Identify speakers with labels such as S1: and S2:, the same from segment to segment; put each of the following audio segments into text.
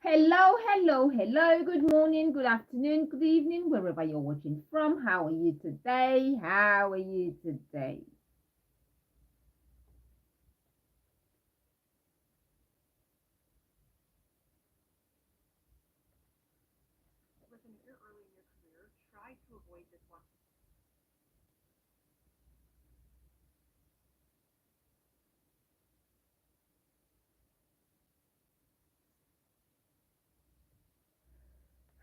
S1: Hello, hello, hello. Good morning, good afternoon, good evening, wherever you're watching from. How are you today? How are you today?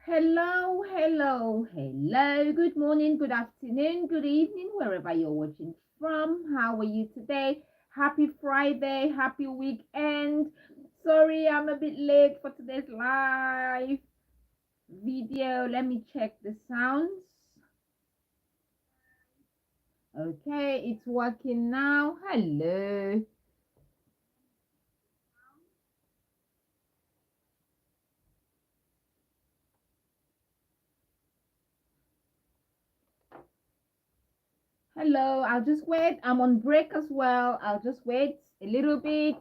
S1: Hello, hello, hello. Good morning, good afternoon, good evening, wherever you're watching from. How are you today? Happy Friday, happy weekend. Sorry, I'm a bit late for today's live video. Let me check the sounds. Okay, it's working now. Hello. Hello, I'll just wait. I'm on break as well. I'll just wait a little bit.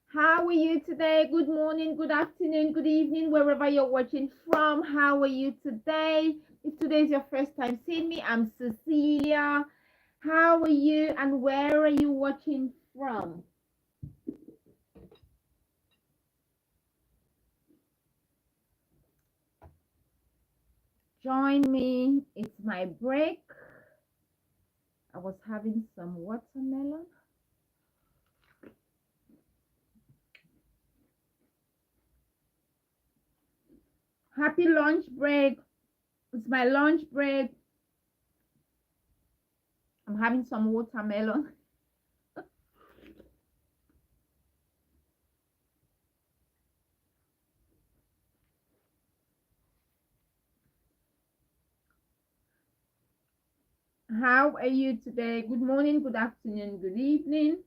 S1: How are you today? Good morning, good afternoon, good evening, wherever you're watching from. How are you today? If today is your first time seeing me, I'm Cecilia. How are you and where are you watching from? Join me. It's my break. I was having some watermelon. Happy lunch break. It's my lunch break. I'm having some watermelon. How are you today? Good morning, good afternoon, good evening.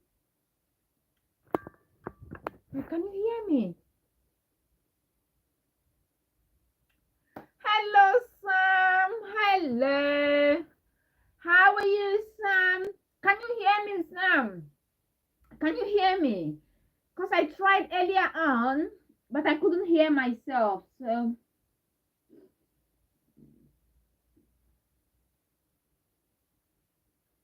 S1: Can you hear me? Hello, Sam. Hello. How are you, Sam? Can you hear me, Sam? Can you hear me? Because I tried earlier on, but I couldn't hear myself. So,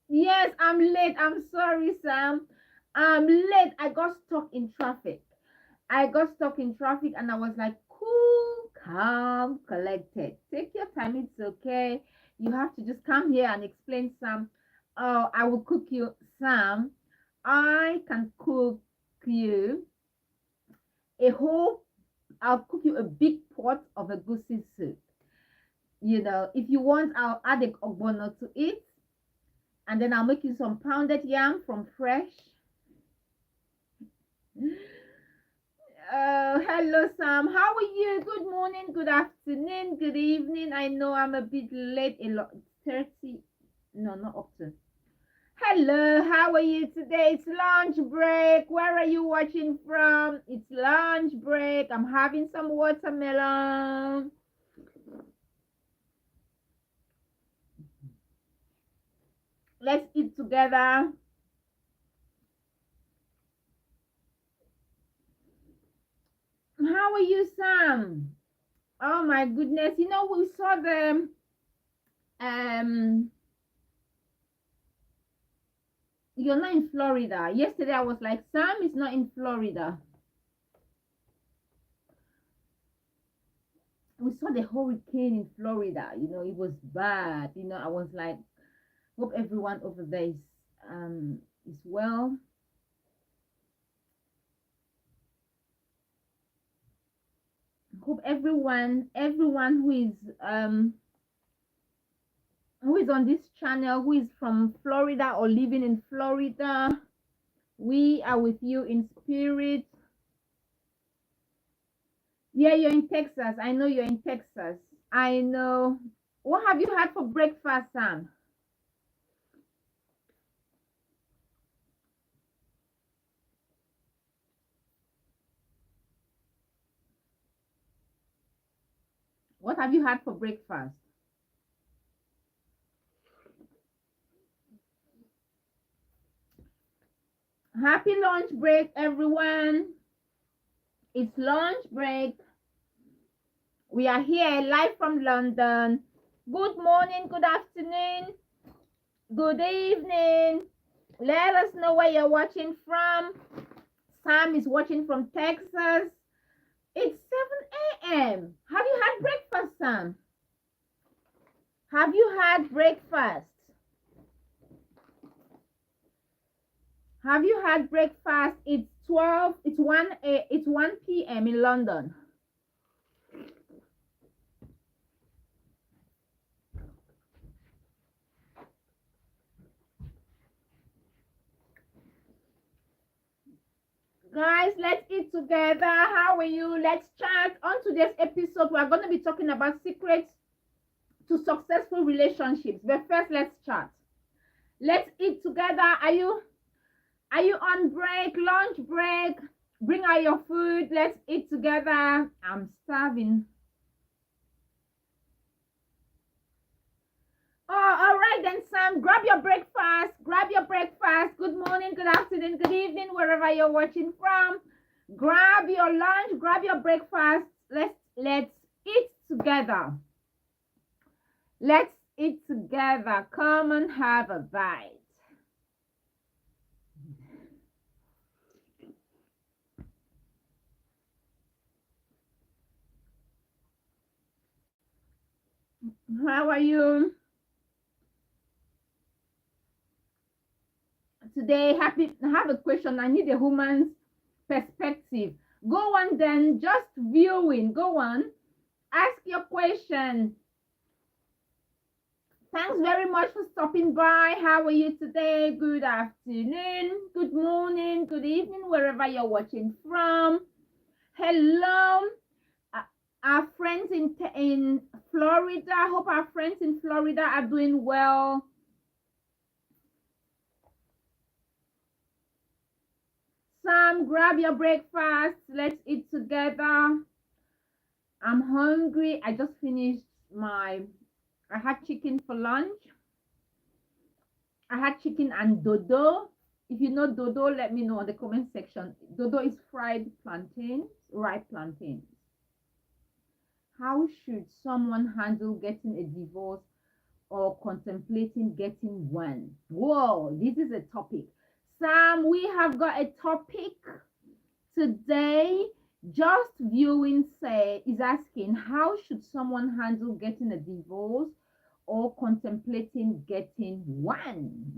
S1: yes, I'm late. I'm sorry, Sam. I'm late. I got stuck in traffic. I got stuck in traffic and I was like, cool, calm, collected. Take your time, it's okay. You have to just come here and explain, Sam. Oh, I will cook you, Sam. I can cook you a whole, I'll cook you a big pot of a goosey soup. If you want, I'll add a ogbono to it. And then I'll make you some pounded yam from fresh. Hello, Sam. How are you? Good morning, good afternoon, good evening. I know I'm a bit late, a lot 30. No, not up to. Hello, how are you today? It's lunch break. Where are you watching from? It's lunch break. I'm having some watermelon. Let's eat together. How are you, Sam? Oh my goodness. We saw the um you're not in Florida. Yesterday I was like, Sam is not in Florida. We saw the hurricane in Florida. It was bad. I was like, hope everyone over there is well. Hope everyone who is on this channel, who is from Florida or living in Florida, we are with you in spirit. Yeah, you're in Texas. I know you're in Texas. I know. What have you had for breakfast, Sam? What have you had for breakfast? Happy lunch break, everyone. It's lunch break. We are here live from London. Good morning, good afternoon, good evening. Let us know where you're watching from. Sam is watching from Texas. It's 7 a.m. Have you had breakfast, Sam? Have you had breakfast? Have you had breakfast? It's 1 p.m. in London. Guys, let's eat together. How are you? Let's chat. On today's episode, we're going to be talking about secrets to successful relationships. But first, let's chat. Let's eat together. Are you on break, lunch break? Bring out your food. Let's eat together. I'm starving. Oh, all right then, Sam. Grab your breakfast. Grab your breakfast. Good morning, good afternoon, good evening, wherever you're watching from. Grab your lunch. Grab your breakfast. Let's eat together. Let's eat together. Come and have a bite. How are you? Today, I have a question. I need a woman's perspective. Go on then, just viewing. Go on. Ask your question. Thanks very much for stopping by. How are you today? Good afternoon, good morning, good evening, wherever you're watching from. Hello, our friends in Florida. I hope our friends in Florida are doing well. Sam, grab your breakfast. Let's eat together. I'm hungry. I just finished I had chicken for lunch. I had chicken and dodo. If you know dodo, let me know in the comment section. Dodo is fried plantains, ripe plantains. How should someone handle getting a divorce or contemplating getting one? Whoa, this is a topic. Sam, we have got a topic today. Just viewing is asking, how should someone handle getting a divorce or contemplating getting one?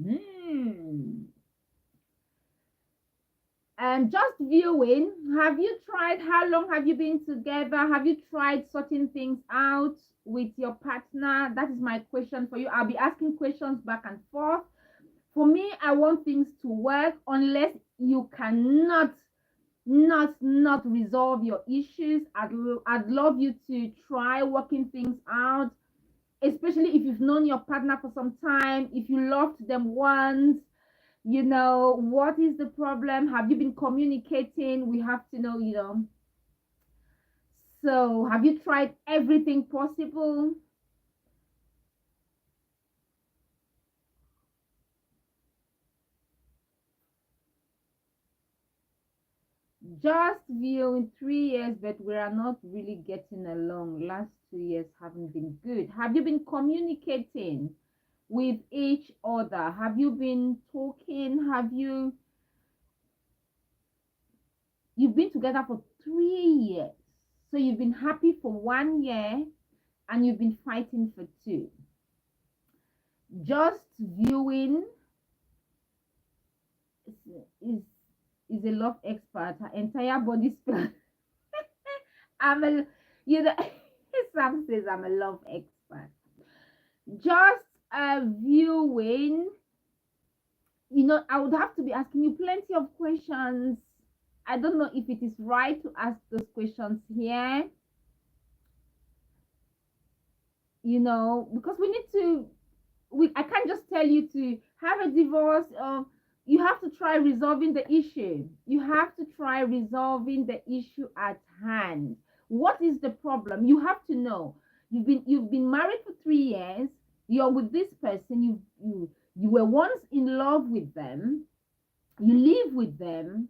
S1: And just viewing, have you tried, how long have you been together? Have you tried sorting things out with your partner? That is my question for you. I'll be asking questions back and forth. For me, I want things to work unless you cannot not resolve your issues. I'd love you to try working things out, especially if you've known your partner for some time, if you loved them once. What is the problem? Have you been communicating? We have to know. So have you tried everything possible? Just viewing 3 years, but we are not really getting along. Last 2 years haven't been good. Have you been communicating with each other? Have you been talking? You've been together for 3 years, so you've been happy for 1 year and you've been fighting for 2. Just viewing is a love expert. Her entire body spell. I'm a you know Sam says I'm a love expert. Just viewing, I would have to be asking you plenty of questions. I don't know if it is right to ask those questions here, because I can't just tell you to have a divorce. You have to try resolving the issue. You have to try resolving the issue at hand. What is the problem? You have to know. You've been married for 3 years. You're with this person. You were once in love with them. You live with them.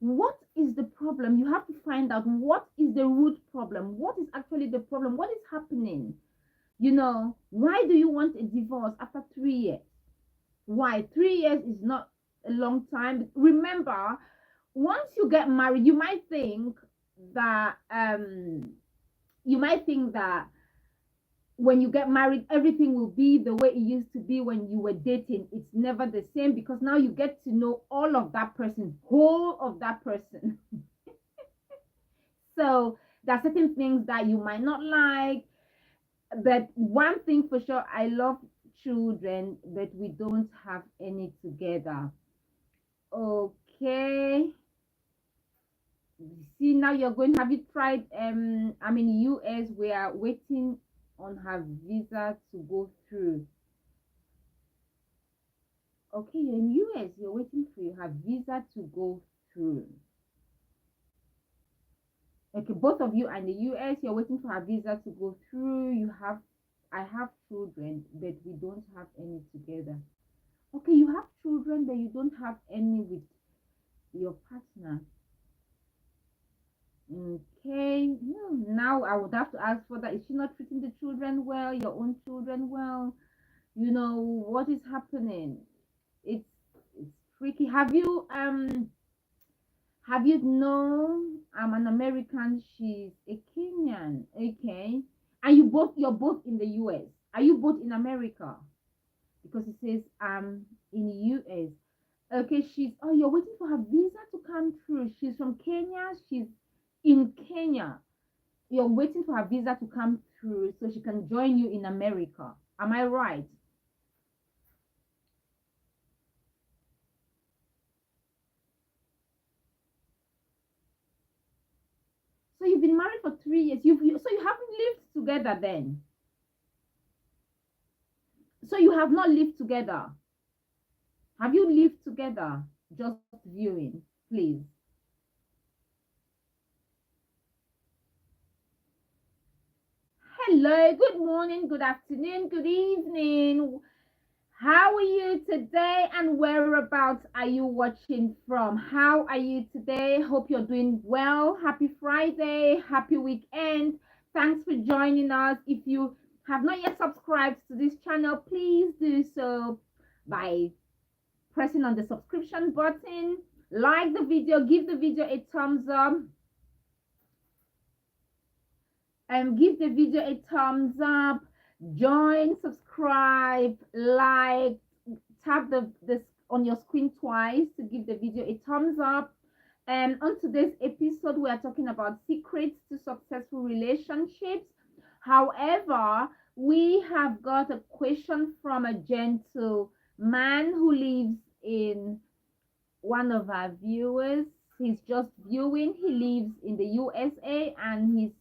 S1: What is the problem? You have to find out what is the root problem. What is actually the problem? What is happening? Why do you want a divorce after 3 years? Why? 3 years is not a long time. Remember, once you get married, that you might think that when you get married, everything will be the way it used to be when you were dating. It's never the same, because now you get to know all of that person, whole of that person. So there are certain things that you might not like. But one thing for sure, I love children, but we don't have any together. Okay. See, now you're going. Have you tried? I'm in US. We are waiting on her visa to go through. Okay, you're in US. You're waiting for her visa to go through. Okay, both of you are in the US. You're waiting for her visa to go through. I have children, but we don't have any together. Okay, you have children, but you don't have any with your partner. Okay, now I would have to ask for that. Is she not treating the children well, your own children well? What is happening? It's it's tricky. Have you known I'm an American, she's a Kenyan, okay? And you're both in the US. Are you both in America? Because it says in the US. Okay, you're waiting for her visa to come through. She's from Kenya, she's in Kenya. You're waiting for her visa to come through so she can join you in America. Am I right? So you've been married for 3 years. So you haven't lived together then. So you have not lived together. Have you lived together? Just viewing, please. Hello, good morning, good afternoon, good evening. How are you today, and whereabouts are you watching from? How are you today? Hope you're doing well. Happy Friday, happy weekend. Thanks for joining us. If you have not yet subscribed to this channel, please do so by pressing on the subscription button. Like the video, give the video a thumbs up, and give the video a thumbs up. Join, subscribe, like, tap this on your screen twice to give the video a thumbs up. And on today's episode, we are talking about secrets to successful relationships. However, we have got a question from a gentleman who lives in one of our viewers. He's just viewing. He lives in the USA, and he's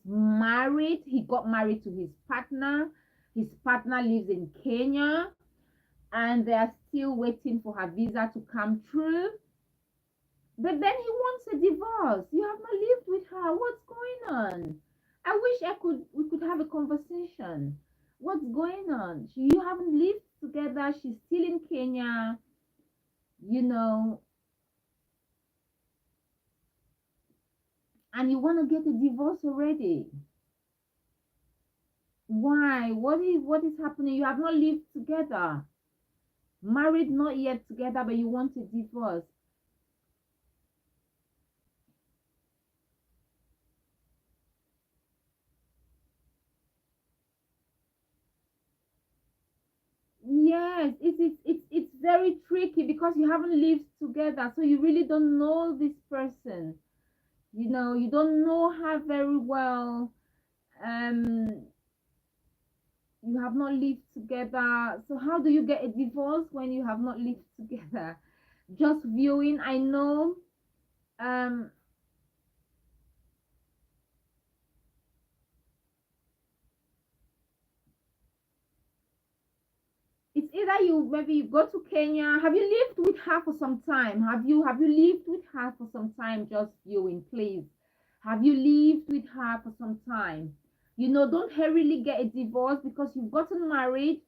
S1: married. He got married to his partner. His partner lives in Kenya, and they are still waiting for her visa to come through. But then he wants a divorce. You have not lived with her. What's going on? I wish we could have a conversation. What's going on? You haven't lived together. She's still in Kenya. You know, and you want to get a divorce already. Why? What is happening? You have not lived together. Married, not yet together, but you want a divorce. Yes, it's very tricky because you haven't lived together, so you really don't know this person. You don't know her very well. Um, you have not lived together. So how do you get a divorce when you have not lived together? Just viewing, I know. Um, it's either you go to Kenya. Have you lived with her for some time? Have you lived with her for some time? Just viewing, please. Have you lived with her for some time? Don't hurriedly get a divorce because you've gotten married.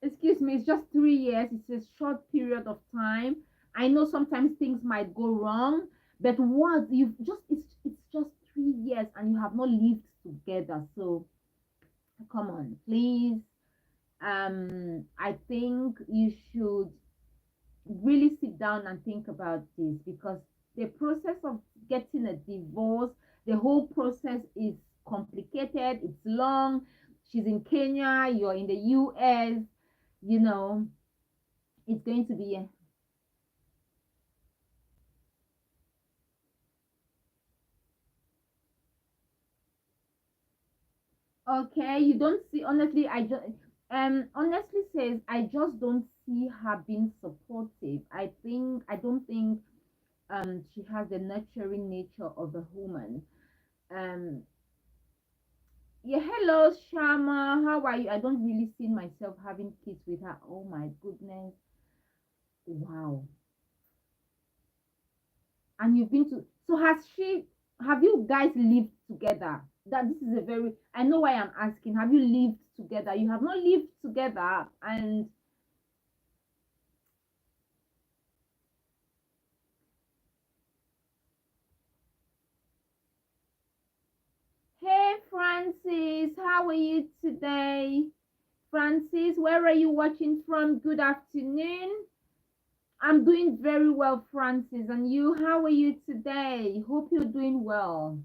S1: Excuse me, it's just 3 years. It's a short period of time. I know sometimes things might go wrong, but what you've just it's just 3 years and you have not lived together. So come on, please. I think you should really sit down and think about this, because the process of getting a divorce, the whole process is complicated, it's long. She's in Kenya, you're in the US, you know, it's going to be okay. You don't see, honestly, I just honestly says, I just don't see her being supportive. I don't think she has the nurturing nature of a woman. um Yeah, hello, Shama. How are you? I don't really see myself having kids with her. Oh my goodness. Wow. And you've been to, so have you guys lived together? That this is a very, I know why I'm asking. Have you lived together? You have not lived together. And hey, Francis, how are you today? Francis, where are you watching from? Good afternoon. I'm doing very well, Francis. And you, how are you today? Hope you're doing well.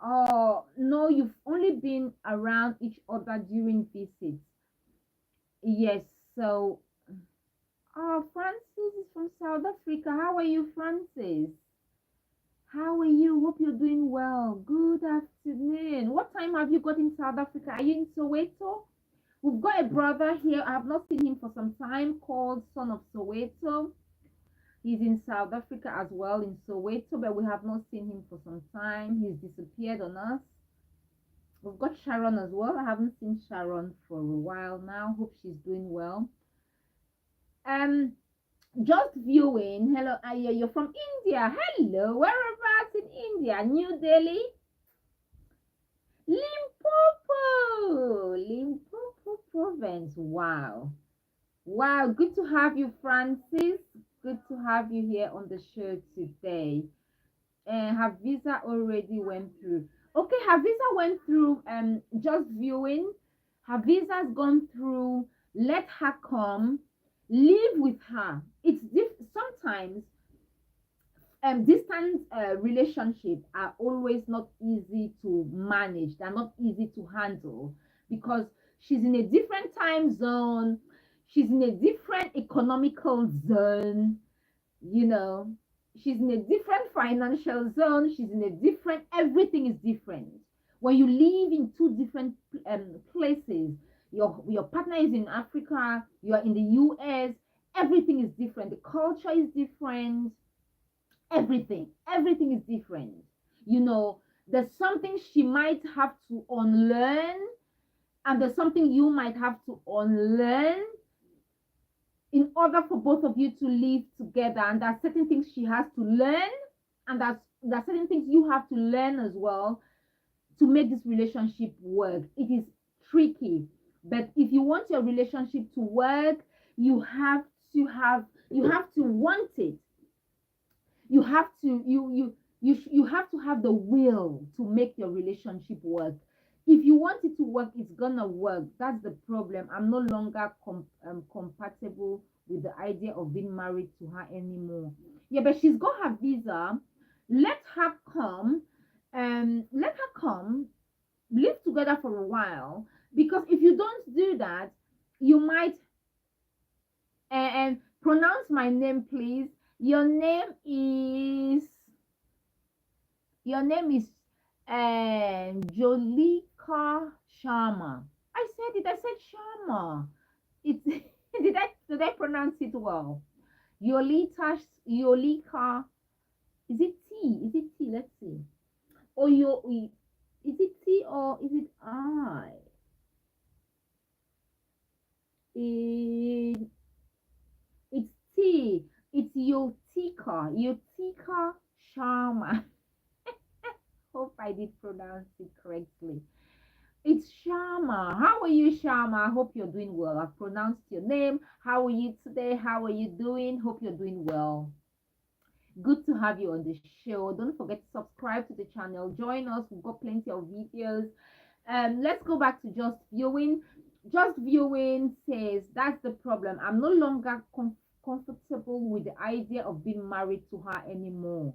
S1: Oh, no, you've only been around each other during visits. Yes, so, oh, Francis is from South Africa. How are you, Francis? How are you? Hope you're doing well. Good afternoon. What time have you got in South Africa? Are you in Soweto? We've got a brother here. I have not seen him for some time, called Son of Soweto. He's in South Africa as well, in Soweto, but we have not seen him for some time. He's disappeared on us. We've got Sharon as well. I haven't seen Sharon for a while now. Hope she's doing well. Um, just viewing. Hello, yeah, you're from India. Hello, whereabouts in India? New Delhi, Limpopo, Limpopo province. Wow, wow. Good to have you, Francis. Good to have you here on the show today. And her visa already went through. Okay, her visa went through. Just viewing, her visa's gone through. Let her come, live with her. Sometimes distance relationship are always not easy to manage. They're not easy to handle, because she's in a different time zone, she's in a different economical zone, you know, she's in a different financial zone, she's in a different, everything is different. When you live in two different places, your partner is in Africa, you are in the US, everything is different, the culture is different, everything is different, you know. There's something she might have to unlearn, and there's something you might have to unlearn in order for both of you to live together. And there are certain things she has to learn, and there are certain things you have to learn as well, to make this relationship work. It is tricky, but if you want your relationship to work, you have you have to want it. You have to you have to have the will to make your relationship work. If you want it to work, it's gonna work. That's the problem. I'm no longer compatible with the idea of being married to her anymore. Yeah, but she's got her visa. Let her come, let her come, live together for a while, because if you don't do that, you might and pronounce my name, please. Your name is your name is Jolika Sharma. I said it. I said Sharma. It did I pronounce it well? Yolika. Is it T? Is it T? Let's see. Or is it T or is it I? It, it's T. It's Yotika Sharma. Hope I did pronounce it correctly. It's Shama. How are you, Shama? I hope you're doing well. I've pronounced your name. How are you today? How are you doing? Hope you're doing well. Good to have you on the show. Don't forget to subscribe to the channel. Join us. We've got plenty of videos. Let's go back to just viewing. Just viewing says that's the problem. I'm no longer comfortable with the idea of being married to her anymore.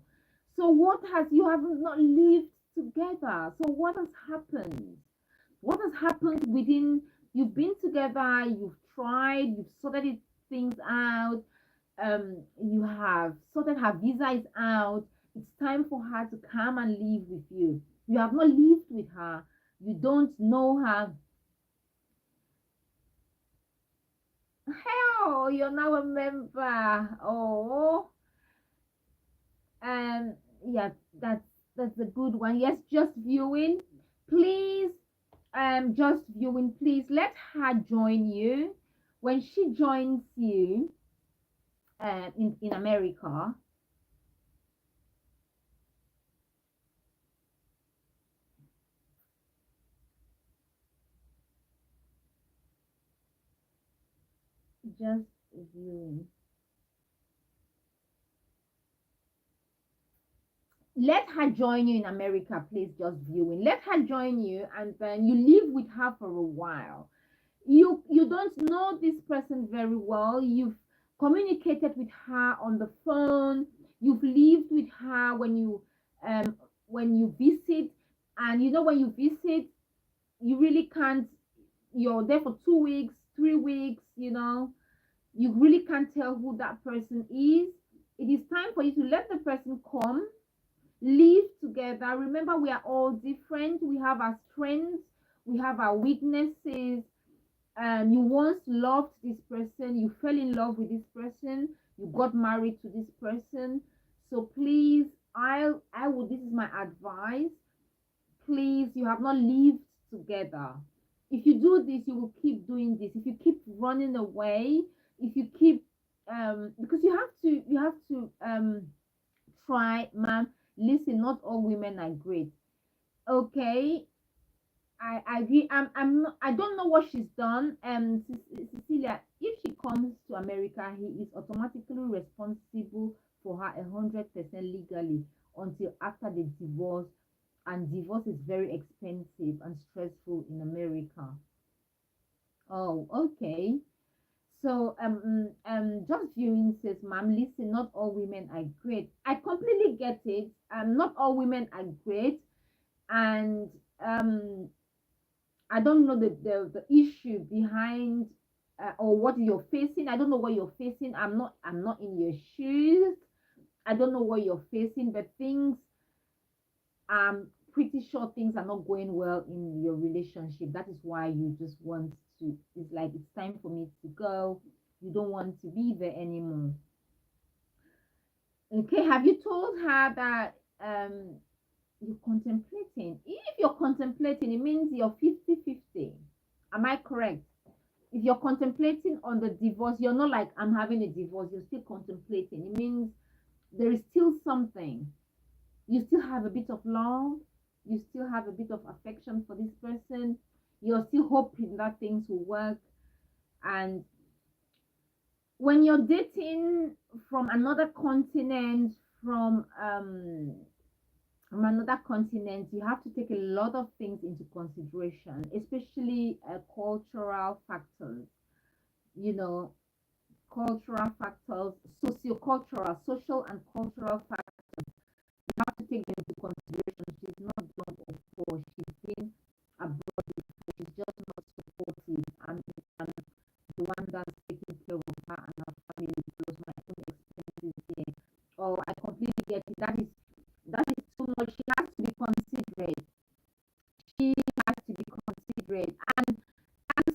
S1: So what has you have not lived together? So what has happened? What has happened within? You've been together. You've tried. You've sorted things out. You have sorted her visa is out. It's time for her to come and live with you. You have not lived with her. You don't know her. Hell, you're now a member. Oh, um, yeah, that's a good one. Yes, just viewing, please. Just viewing, please. Let her join you. When she joins you, in America, just viewing. Let her join you in America, please. Just viewing. Let her join you, and then you live with her for a while. You don't know this person very well. You've communicated with her on the phone. You've lived with her um when you visit, and you know when you visit, you really can't. You're there for 2 weeks, 3 weeks. You really can't tell who that person is. It is time for you to let the person come, live together. Remember, we are all different. We have our strengths, we have our weaknesses. You once loved this person, you fell in love with this person, you got married to this person. So please, I would, this is my advice. Please, you have not lived together. If you do this, you will keep doing this. If you keep running away, if you keep because you have to try, ma'am. Listen, not all women are great. Okay, I agree. I'm not, I don't know what she's done. Cecilia, if she comes to America, he is automatically responsible for her 100% legally until after the divorce, and divorce is very expensive and stressful in America. Oh, okay. So just viewing says, ma'am, listen, not all women are great. I completely get it. Not all women are great, and I don't know the issue behind, or what you're facing. I don't know what you're facing. I'm not in your shoes. I don't know what you're facing, but things, I'm pretty sure things are not going well in your relationship. That is why you just want to, it's like it's time for me to go. You don't want to be there anymore. Okay, have you told her that you're contemplating? If you're contemplating, it means you're 50-50. Am I correct? If you're contemplating on the divorce, you're not like, I'm having a divorce, you're still contemplating. It means there is still something. You still have a bit of love, you still have a bit of affection for this person, you're still hoping that things will work. And when you're dating from another continent, from um from another continent, you have to take a lot of things into consideration, especially cultural factors. You know, cultural factors, sociocultural, social and cultural factors. You have to take them into consideration. She's not young or poor. She's been abroad before. She's just not supportive. I'm the one that's taking care of her and her family plus my own expenses here. Oh, I completely get it. That is too much. She has to be considerate. She has to be considerate. And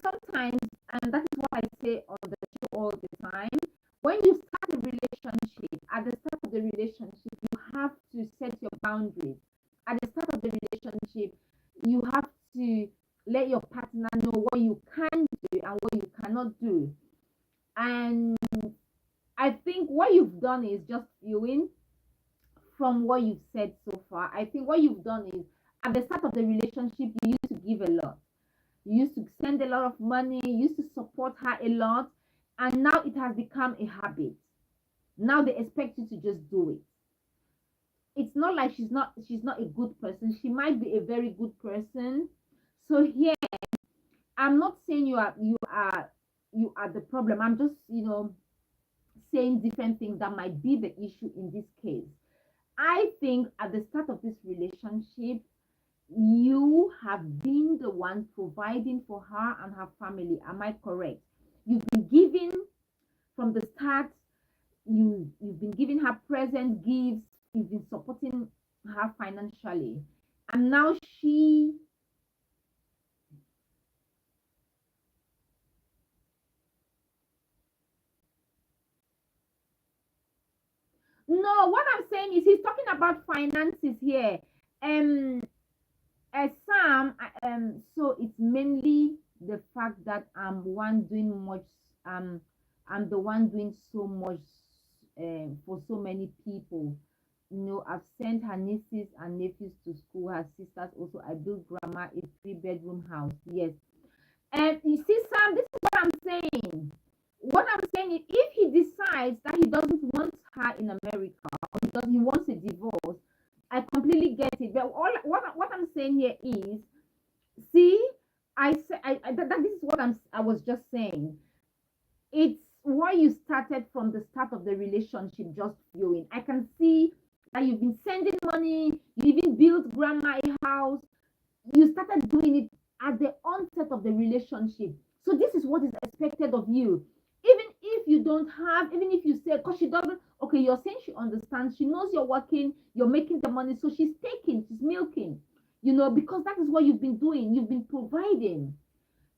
S1: sometimes, and that is what I say on the show all the time, when you start a relationship, at the start of the relationship, you have to set your boundaries. At the start of the relationship, you have to let your partner know what you can do and what you cannot do. And I think what you've done is just viewing from what you've said so far. I think what you've done is at the start of the relationship, you used to give a lot. You used to send a lot of money, you used to support her a lot, and now it has become a habit. Now they expect you to just do it. It's not like she's not a good person. She might be a very good person. So here, I'm not saying you are the problem. I'm just, saying different things that might be the issue in this case. I think at the start of this relationship, you have been the one providing for her and her family. Am I correct? You've been giving from the start. You've been giving her present gifts. You've been supporting her financially, and now she. No, what I'm saying is he's talking about finances here. Um, Sam, so it's mainly the fact that I'm one doing much, um, I'm the one doing so much for so many people. I've sent her nieces and nephews to school, her sisters also. I built grandma a three-bedroom house. Yes. And you see, Sam, this is what I'm saying. What I'm saying is if he decides that he doesn't want her in America, or he wants a divorce, I completely get it. But what I'm saying here is, see, this is what I was just saying. It's why you started from the start of the relationship, just viewing. I can see that you've been sending money, you even built grandma a house, you started doing it at the onset of the relationship. So this is what is expected of you. Even if you don't have, even if you say, because she doesn't, okay, you're saying she understands, she knows you're working, you're making the money, so she's taking, she's milking, because that is what you've been doing. You've been providing,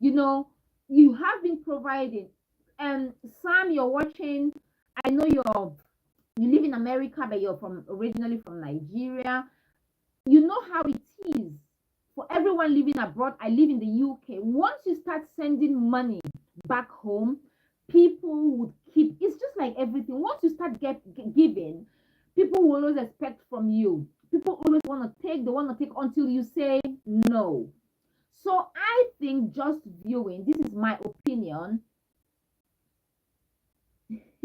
S1: you know, you have been providing. And Sam, you're watching, I know you live in America, but you're from originally from Nigeria. You know how it is for everyone living abroad. I live in the UK. Once you start sending money back home, people would keep. It's just like everything. Once you start giving, people will always expect from you. People always want to take. They want to take until you say no. So I think just viewing. This is my opinion.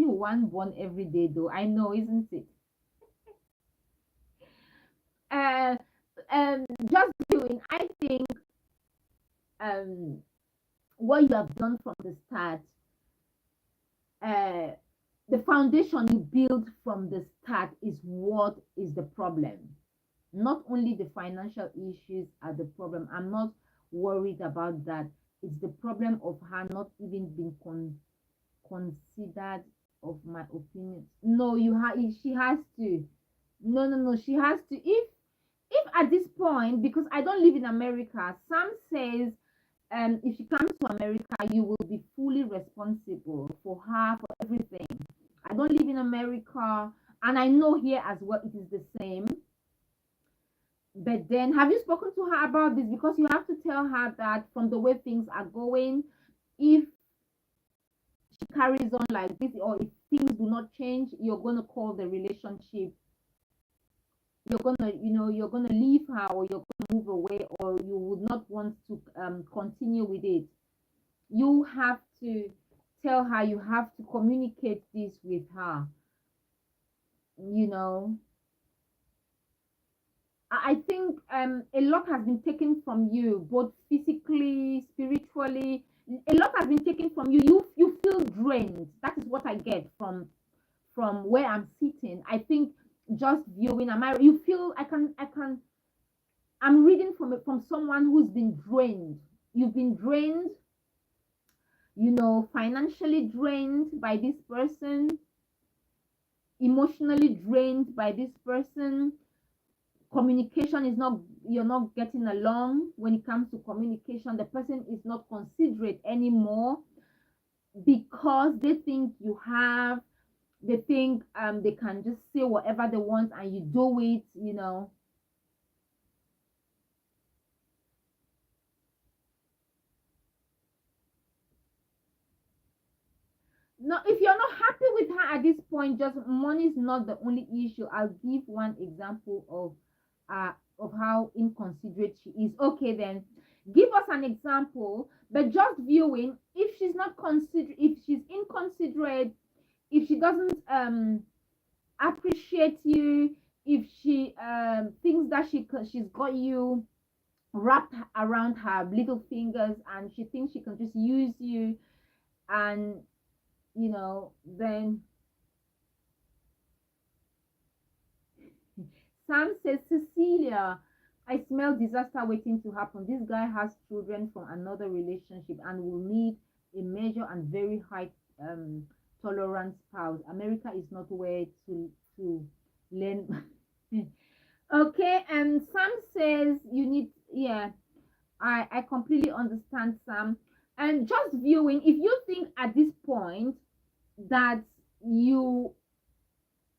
S1: One born every day, though. I know, isn't it? Uh, just viewing. I think um what you have done from the start, uh, the foundation you build from the start is what is the problem. Not only the financial issues are the problem. I'm not worried about that. It's the problem of her not even being considered, of my opinion. No, she has to. No, no, no, she has to. If at this point, because I don't live in America, Sam says if she comes to America, you will be fully responsible for her, for everything. I don't live in America, and I know here as well it is the same. But then, have you spoken to her about this? Because you have to tell her that from the way things are going, if she carries on like this, or if things do not change, you're going to call the relationship, you're gonna leave her, or you're gonna move away, or you would not want to continue with it. You have to tell her, you have to communicate this with her. you know I think a lot has been taken from you, both physically, spiritually. A lot has been taken from you. You feel drained. That is what I get from where I'm sitting. I think just viewing, you feel, I'm reading from someone who's been drained. You've been drained, financially drained by this person, emotionally drained by this person. Communication is not, you're not getting along. When it comes to communication, the person is not considerate anymore, because they think they can just say whatever they want and you do it. No, if you're not happy with her at this point, just money is not the only issue. I'll give one example of of how inconsiderate she is. Okay, then give us an example. But just viewing, if she's not consider, if she's inconsiderate, if she doesn't appreciate you, if she thinks that she's got you wrapped around her little fingers and she thinks she can just use you, and then Sam says, Cecilia, I smell disaster waiting to happen. This guy has children from another relationship and will need a major and very high tolerance spouse. America is not where to learn. Okay, and Sam says you need, yeah, I completely understand, Sam. And just viewing, if you think at this point that you're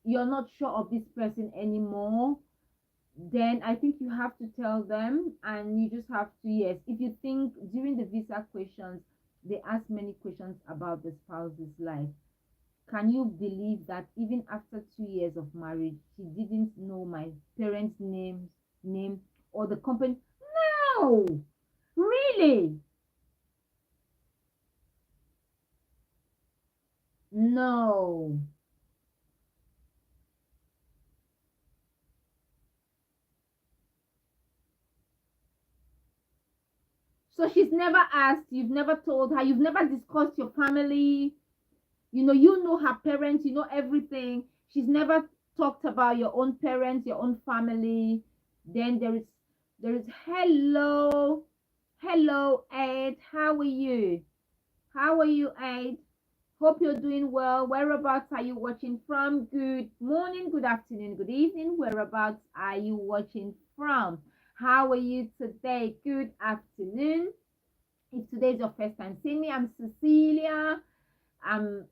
S1: not sure of this person anymore, then I think you have to tell them, and you just have to, yes, if you think during the visa questions they ask many questions about the spouse's life. Can you believe that even after 2 years of marriage she didn't know my parents name or the company? No, really? No. So she's never asked, you've never told her, you've never discussed your family, you know her parents, you know everything. She's never talked about your own parents, your own family. Then there is hello Ed, how are you? How are you, Ed? Hope you're doing well. Whereabouts are you watching from? Good morning, good afternoon, good evening. Whereabouts are you watching from? How are you today? Good afternoon. If today's your first time seeing me, I'm Cecilia. I'm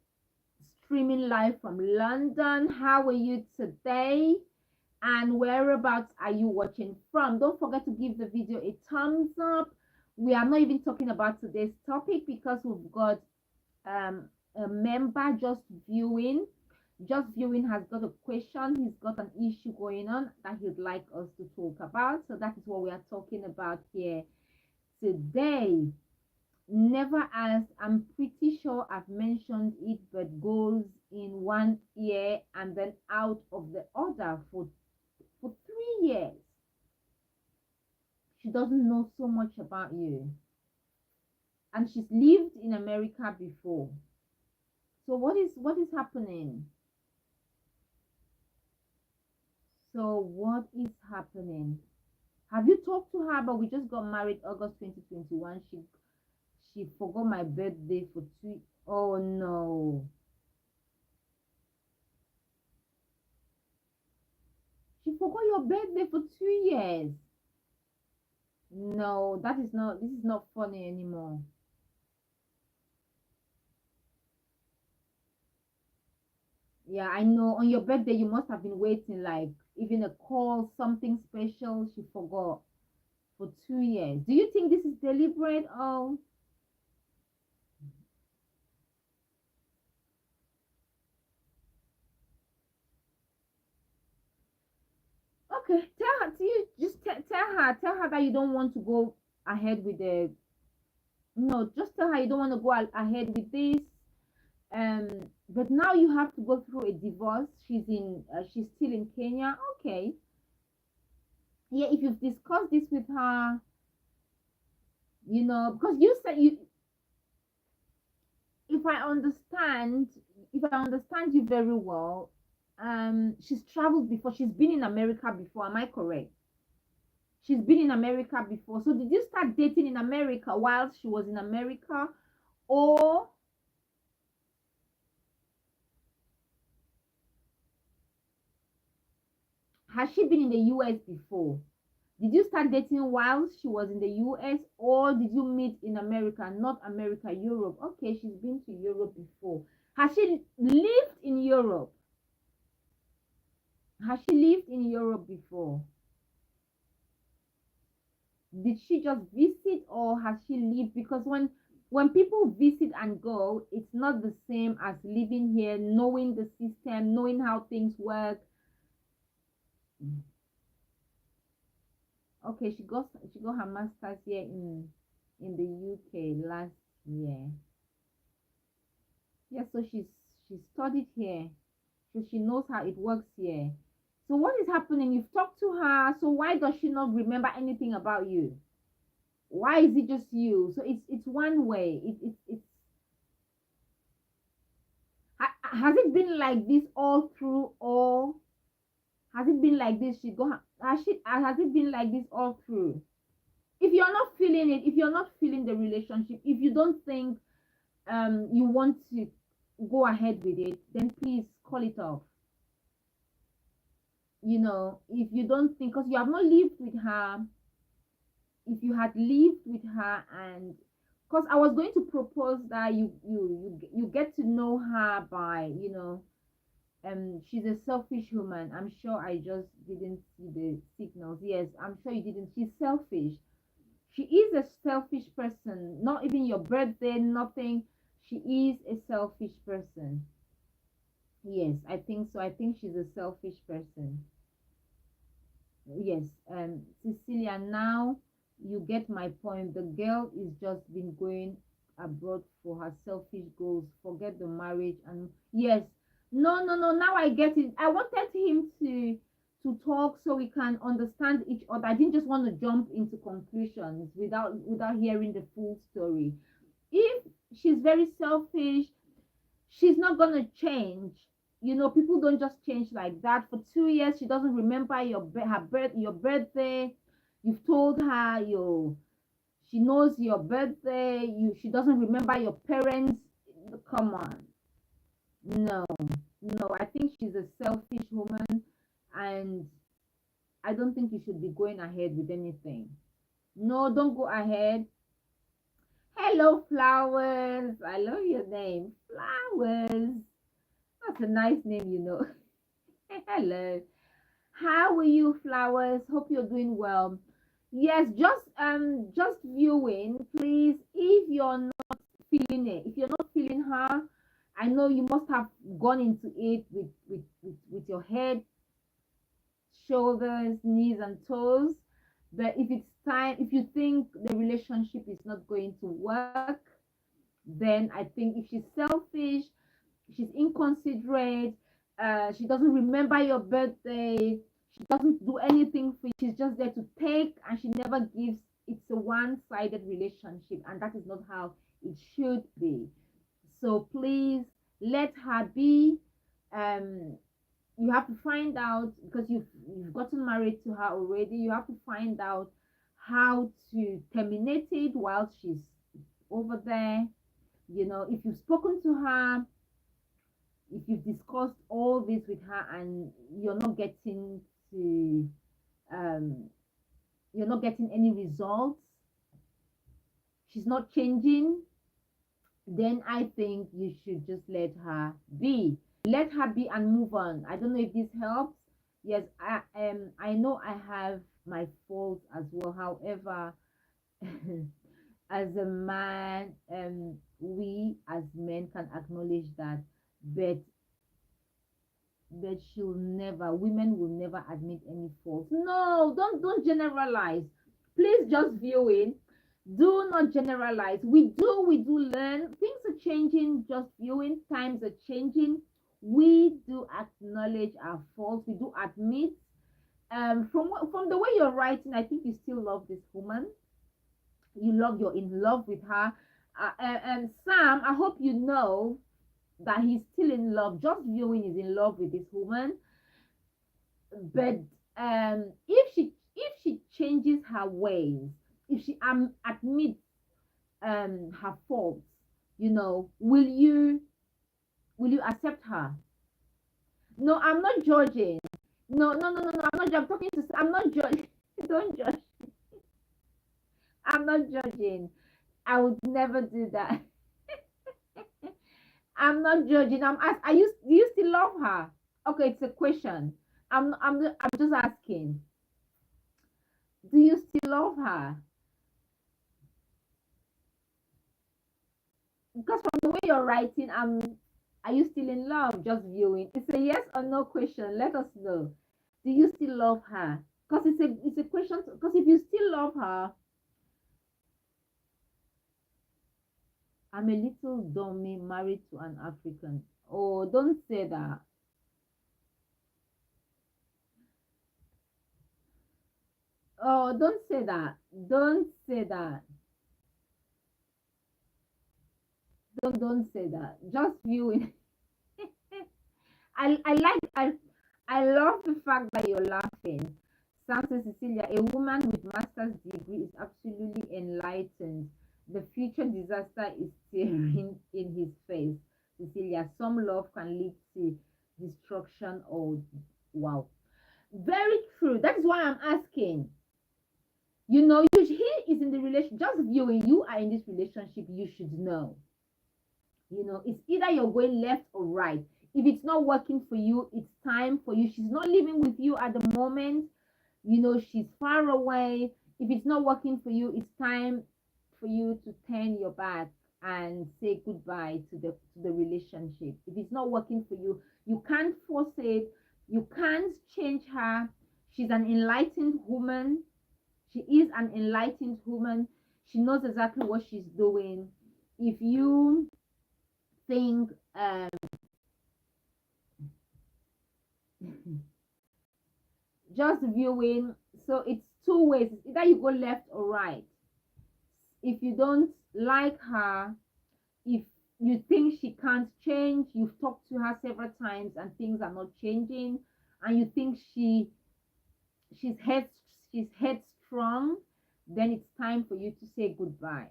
S1: streaming live from London. How are you today? And whereabouts are you watching from? Don't forget to give the video a thumbs up. We are not even talking about today's topic because we've got a member just viewing has got a question. He's got an issue going on that he'd like us to talk about, so that is what we are talking about here today. Never asked, I'm pretty sure I've mentioned it, but goes in one ear and then out of the other for 3 years. She doesn't know so much about you, and she's lived in America before. So what is happening? So what is happening? Have you talked to her? But we just got married August 2021. She forgot my birthday for two. Oh no. She forgot your birthday for 2 years. No, this is not funny anymore. Yeah, I know. On your birthday, you must have been waiting, like even a call, something special. She forgot for 2 years. Do you think this is deliberate? Oh, okay. Tell her. Just tell her that you don't want to go ahead with the. No, just tell her you don't want to go ahead with this. But now you have to go through a divorce. She's still in Kenya. Okay. Yeah, if you've discussed this with her, because you said you if I understand, if I understand you very well, she's traveled before. She's been in America before. Am I correct? She's been in America before. So did you start dating in America while she was in America, or has she been in the US before? Did you start dating while she was in the US, or did you meet in America, not America, Europe? Okay, she's been to Europe before. Has she lived in Europe? Has she lived in Europe before? Did she just visit, or has she lived? Because when people visit and go, it's not the same as living here, knowing the system, knowing how things work. Okay, she got her master's here in the UK last year. Yeah, so she studied here, so she knows how it works here. So what is happening? You've talked to her, so why does she not remember anything about you? Why is it just you? So it's one way. It's has it been like this all through, or has it been like this? Has it been like this all through? If you're not feeling it, if you're not feeling the relationship, if you don't think you want to go ahead with it, then please call it off. If you don't think, because you have not lived with her, if you had lived with her, and because I was going to propose that you get to know her by, she's a selfish woman. I'm sure I just didn't see the signals. Yes, I'm sure you didn't. She's selfish. She is a selfish person. Not even your birthday, nothing. She is a selfish person. Yes, I think so. I think she's a selfish person. Yes, Cecilia, now you get my point. The girl is just been going abroad for her selfish goals. Forget the marriage. And yes, no, no, no. Now I get it. I wanted him to talk so we can understand each other. I didn't just want to jump into conclusions without hearing the full story. If she's very selfish, she's not gonna change. People don't just change like that. For 2 years, she doesn't remember your birthday. You've told her she knows your birthday. She doesn't remember your parents. Come on, no, no. I think she's a selfish woman, and I don't think you should be going ahead with anything. No, don't go ahead. Hello, flowers. I love your name, flowers. That's a nice name. Hello. How are you, flowers? Hope you're doing well. Yes, just viewing, please. If you're not feeling it, if you're not feeling her, I know you must have gone into it with your head, shoulders, knees, and toes. But if it's time, if you think the relationship is not going to work, then I think if she's selfish, she's inconsiderate, she doesn't remember your birthday, she doesn't do anything for you, she's just there to take and she never gives. It's a one-sided relationship, and that is not how it should be. So please let her be. You have to find out, because you've gotten married to her already. You have to find out how to terminate it while she's over there. If you've spoken to her, if you've discussed all this with her, and to um you're not getting any results, she's not changing, then I think you should just let her be. Let her be and move on. I don't know if this helps. Yes, I know I have my faults as well. However, as a man, we as men can acknowledge that, but women will never admit any fault. No, don't generalize. Please, just view it. Do not generalize. We do learn. Things are changing. Just viewing. Times are changing. We do acknowledge our faults. We do admit. From the way you're writing, I think you still love this woman. You're in love with her. And Sam, I hope you know that he's still in love. Just viewing is in love with this woman. But if she changes her ways, if she admits her faults, will you accept her? No, I'm not judging. No, no, no, no, no. I'm not. I'm talking to. I'm not judging. Don't judge. I'm not judging. I would never do that. I'm not judging. I'm ask. Do you still love her? Okay, it's a question. I'm just asking. Do you still love her? Because from the way you're writing, are you still in love? Just viewing. It's a yes or no question. Let us know. Do you still love her? Because it's a question. Because if you still love her, I'm a little dummy married to an African. Oh, don't say that. Oh, don't say that. Don't say that. Don't say that. Just viewing. I love the fact that you're laughing. Sam says, Cecilia, a woman with master's degree is absolutely enlightened. The future disaster is staring in his face. Cecilia, some love can lead to destruction or wow. Very true. That is why I'm asking. He is in the relation. Just viewing, you are in this relationship. You should know. It's either you're going left or right. If it's not working for you, it's time for you. She's not living with you at the moment. She's far away. If it's not working for you, it's time for you to turn your back and say goodbye to the relationship. If it's not working for you, you can't force it. You can't change her. She's an enlightened woman. She is an enlightened woman. She knows exactly what she's doing. If you think just viewing, so it's two ways. It's either you go left or right. If you don't like her, if you think she can't change, you've talked to her several times and things are not changing, and you think she's head she's headstrong, then it's time for you to say goodbye.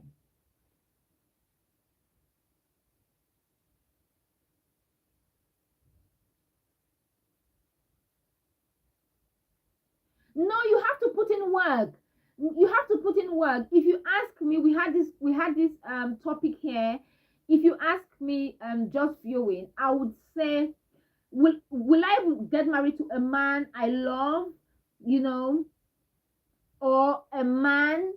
S1: No, you have to put in work. You have to put in work. If you ask me, we had this topic here. If you ask me just viewing, I would say, will I get married to a man I love, you know, or a man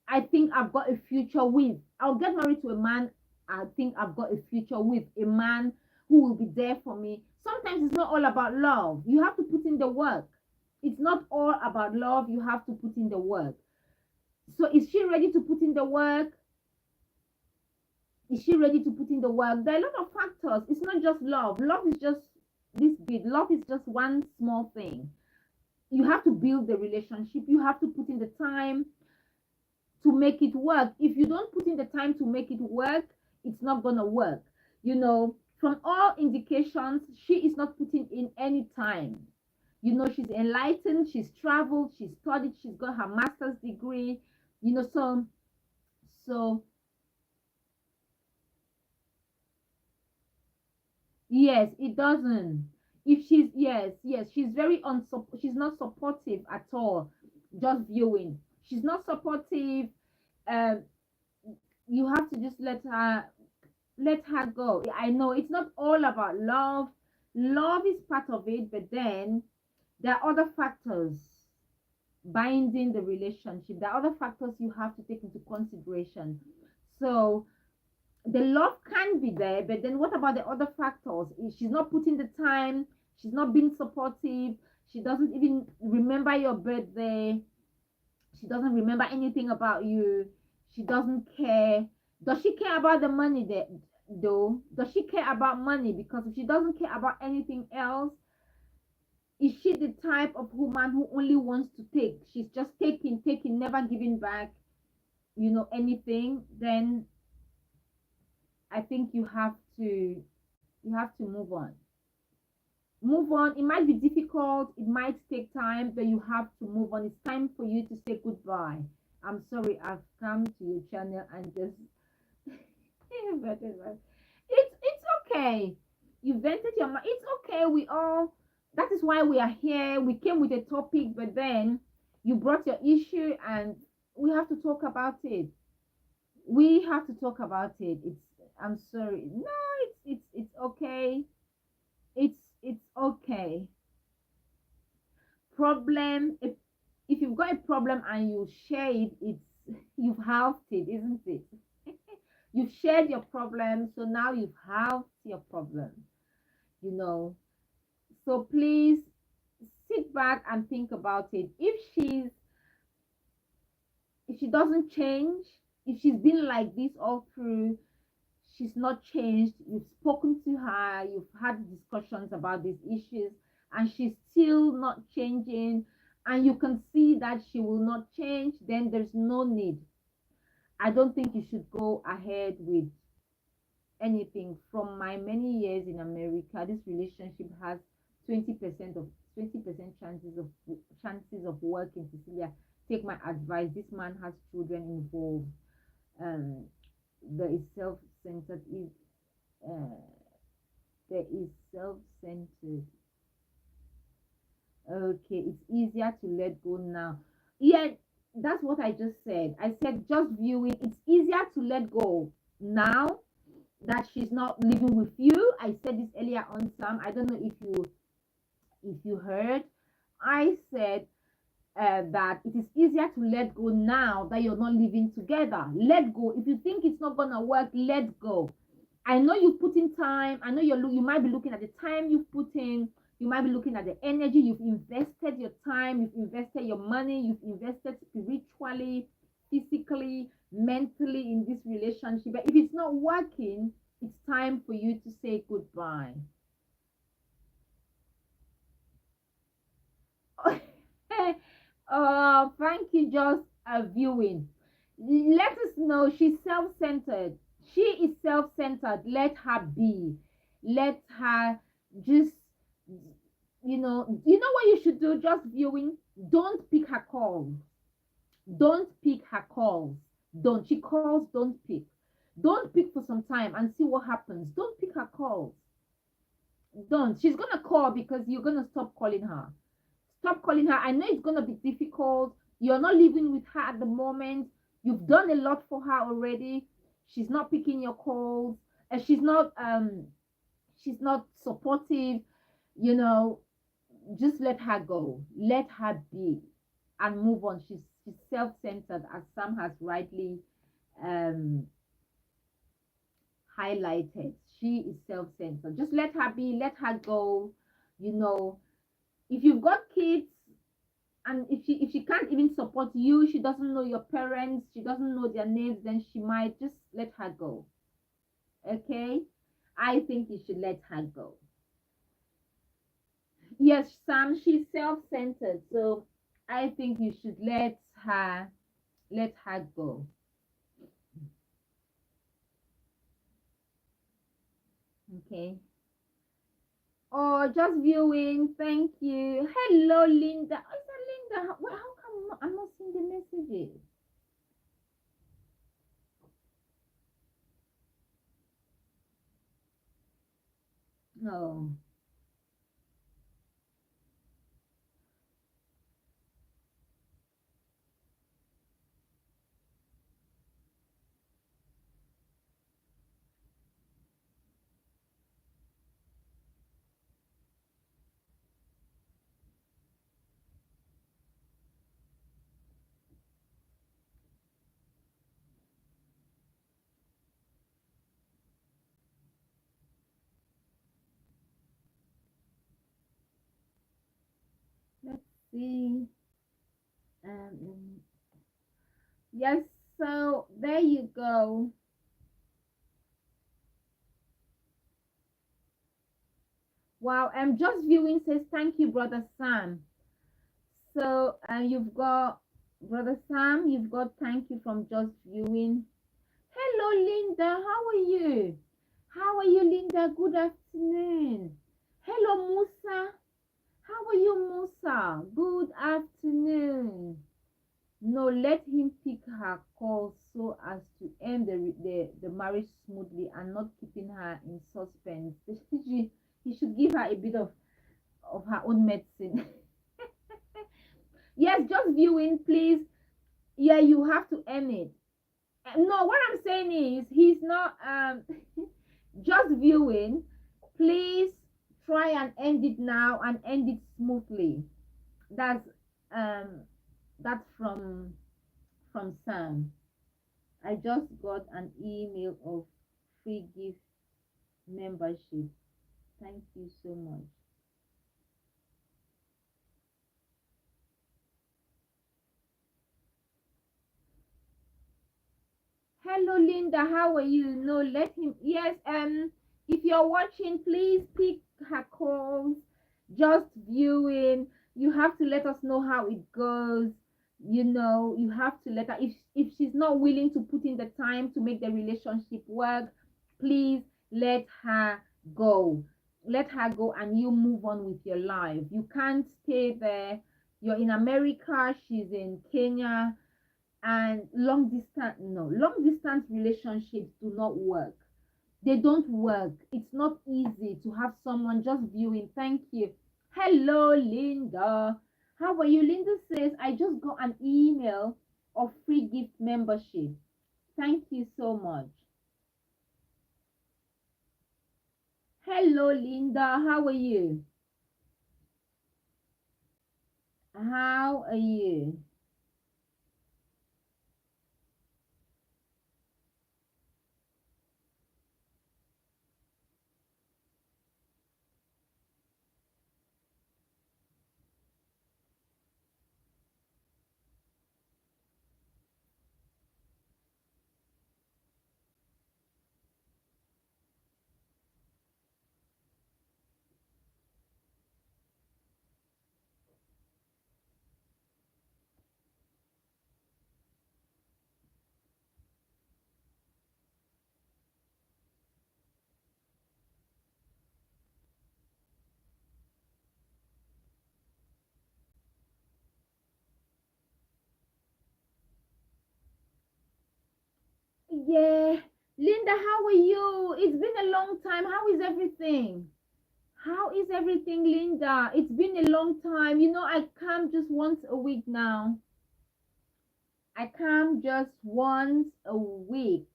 S1: I think I've got a future with? I'll get married to a man I think I've got a future with, a man who will be there for me. Sometimes it's not all about love. You have to put in the work. It's not all about love. You have to put in the work. So is she ready to put in the work? Is she ready to put in the work? There are a lot of factors. It's not just love. Love is just this bit. Love is just one small thing. You have to build the relationship. You have to put in the time to make it work. If you don't put in the time to make it work, it's not gonna work. From all indications, she is not putting in any time. She's enlightened, she's traveled, she's studied, she's got her master's degree. So yes, it doesn't. If she's yes, she's very she's not supportive at all. Just viewing, she's not supportive. Um, you have to just let her go. I know it's not all about love. Love is part of it, but then there are other factors binding the relationship. There are other factors you have to take into consideration. So the love can be there, but then what about the other factors? If she's not putting the time, she's not being supportive, she doesn't even remember your birthday, she doesn't remember anything about you, she doesn't care. Does she care about the money that though? Does she care about money? Because if she doesn't care about anything else, is she the type of woman who only wants to take? She's just taking, never giving back, anything. Then I think you have to move on. Move on. It might be difficult, it might take time, but you have to move on. It's time for you to say goodbye. I'm sorry I've come to your channel and just it's okay. You vented your mind. It's okay. That is why we are here. We came with a topic, but then you brought your issue and we have to talk about it. We have to talk about it. I'm sorry. No, it's okay. It's okay. Problem, if you've got a problem and you share it, you've halved it, isn't it? You've shared your problem, so now you've halved your problem. you know so please, sit back and think about it. If she doesn't change, if she's been like this all through, she's not changed, you've spoken to her, you've had discussions about these issues, and she's still not changing, and you can see that she will not change, then there's no need. I don't think you should go ahead with anything. From my many years in America, this relationship has 20% of 20% chances of working. Cecilia, take my advice. This man has children involved. Um, there is self-centered. Uh, there is self-centered. Okay, it's easier to let go now. Yeah, that's what I just said. I said just viewing. It's easier to let go now that she's not living with you. I said this earlier on, Sam. I don't know if you heard. I said that it is easier to let go now that you're not living together. Let go. If you think it's not gonna work, let go. I know you put in time. I know you might be looking at the time you've put in. You might be looking at the energy you've invested, your time, you've invested your money, you've invested spiritually, physically, mentally in this relationship. But if it's not working, it's time for you to say goodbye. Thank you, just viewing. Let us know she's self-centered. She is self-centered. Let her be. Let her just, you know what you should do, just viewing. Don't pick her calls. Don't pick her calls. Don't. She calls, don't pick. Don't pick for some time and see what happens. Don't pick her calls. Don't. She's gonna call because you're gonna stop calling her. Stop calling her. I know it's gonna be difficult. You're not living with her at the moment. You've done a lot for her already. She's not picking your calls. And she's not supportive. You know, just let her go. Let her be and move on. She's self-centered, as Sam has rightly um highlighted. She is self-centered. Just let her be, let her go. You know, if you've got kids, and if she can't even support you, she doesn't know your parents, she doesn't know their names, then she might just let her go. Okay, I think you should let her go. Yes, Sam, she's self-centered, so I think you should let her go. Okay. Oh, just viewing, thank you. Hello, Linda. Oh, is that Linda? Well, how come I'm not seeing the messages? No. Let's see. Um, yes, so there you go. Wow, just viewing says thank you, brother Sam. So you've got brother Sam, you've got thank you from just viewing. Hello, Linda. How are you? How are you, Linda? Good afternoon. Hello, Musa. How are you, Musa? Good afternoon. No, let him pick her call so as to end the marriage smoothly and not keeping her in suspense. He should give her a bit of her own medicine. Yes, just viewing, please. Yeah, you have to end it. No, what I'm saying is he's not just viewing. Please try and end it now and end it smoothly. That's um that's from Sam. I just got an email of free gift membership. Thank you so much. Hello, Linda. How are you? No, let him. Yes. If you're watching, please pick her calls. Just viewing. You have to let us know how it goes. You have to let her. If she's not willing to put in the time to make the relationship work, please let her go. Let her go, and you move on with your life. You can't stay there. You're in America. She's in Kenya, and long distance relationships do not work. They don't work. It's not easy to have someone just viewing. Thank you. Hello, Linda. How are you? Linda says, I just got an email of free gift membership. Thank you so much. Hello, Linda. How are you? How are you? Yeah. Linda, how are you? It's been a long time. How is everything? How is everything, Linda? It's been a long time. I come just once a week now. I come just once a week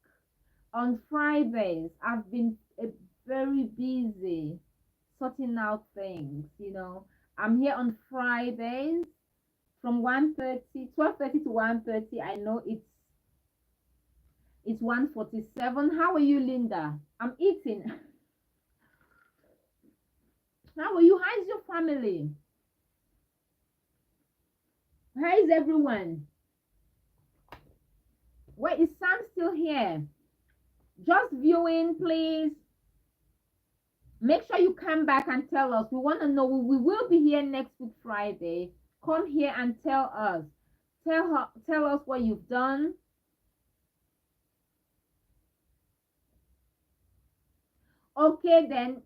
S1: on Fridays. I've been very busy sorting out things. I'm here on Fridays from 12:30 to 1:30. I know it's 1:47. How are you, Linda? I'm eating. How are you? How's your family? How is everyone? Wait, is Sam still here? Just viewing, please. Make sure you come back and tell us. We want to know. We will be here next week, Friday. Come here and tell us. Tell us what you've done. Okay, then.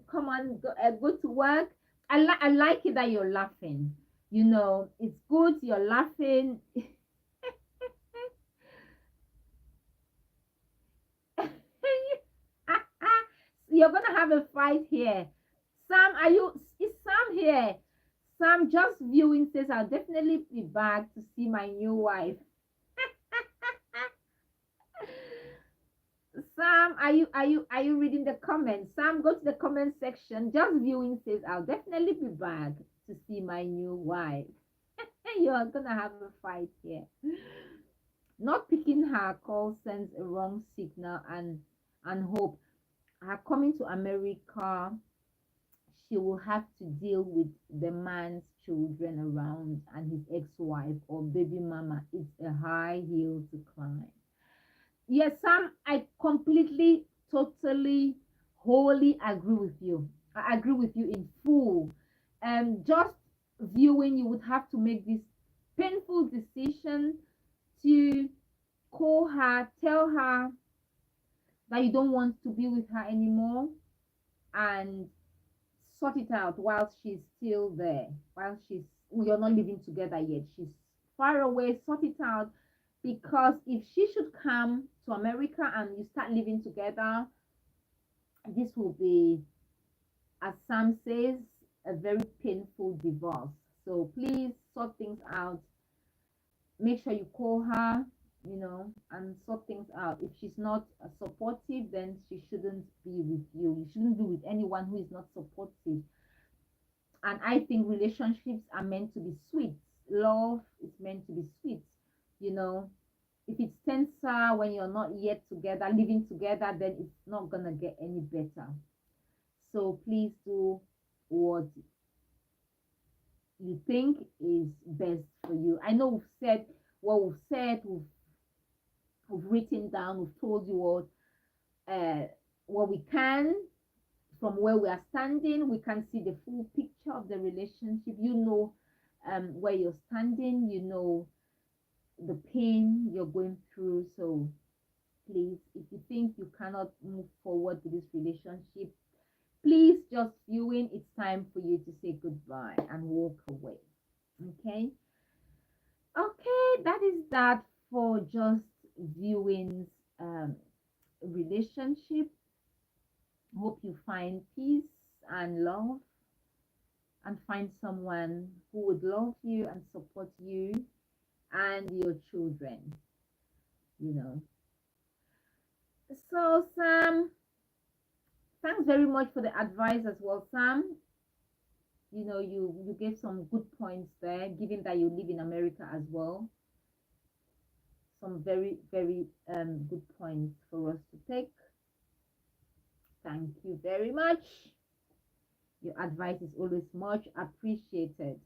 S1: Come on, go to work. I like it that you're laughing. It's good you're laughing. You're gonna have a fight here. Sam, is Sam here? Sam just viewing says I'll definitely be back to see my new wife. Sam, are you reading the comments? Sam, go to the comment section. Just viewing says I'll definitely be back to see my new wife. You're gonna have a fight here. Not picking her call sends a wrong signal and hope. Her coming to America, she will have to deal with the man's children around and his ex-wife or baby mama. It's a high hill to climb. Yes, Sam, I completely, totally, wholly agree with you. I agree with you in full. Just viewing, you would have to make this painful decision to call her, tell her that you don't want to be with her anymore, and sort it out while she's still there, while you're not living together yet. She's far away, sort it out. Because if she should come to America and you start living together, this will be, as Sam says, a very painful divorce. So please sort things out. Make sure you call her, and sort things out. If she's not supportive, then she shouldn't be with you. You shouldn't be with anyone who is not supportive. And I think relationships are meant to be sweet. Love is meant to be sweet. You know, if it's tenser when you're not yet together, living together, then it's not gonna get any better. So please do what you think is best for you. I know we've said what we've said. We've We've written down, we've told you what we can from where we are standing. We can see the full picture of the relationship. You know where you're standing, you know the pain you're going through. So please, if you think you cannot move forward with this relationship, please just viewing, it's time for you to say goodbye and walk away. Okay. Okay, that is that for just viewing's relationship. Hope you find peace and love and find someone who would love you and support you and your children, you know. So, Sam, thanks very much for the advice as well, Sam. You know, you gave some good points there, given that you live in America as well. Some very, very good points for us to take. Thank you very much. Your advice is always much appreciated.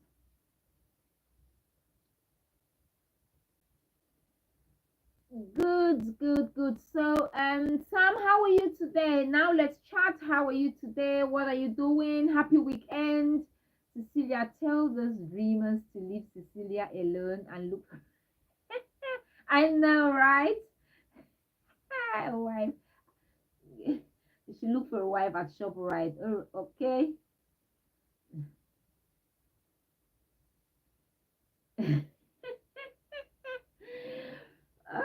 S1: Good, good, good. So, Sam, how are you today? Now let's chat. How are you today? What are you doing? Happy weekend. Cecilia tells us dreamers to leave Cecilia alone and look. I know, right? A wife. You should look for a wife at ShopRite. Oh, okay.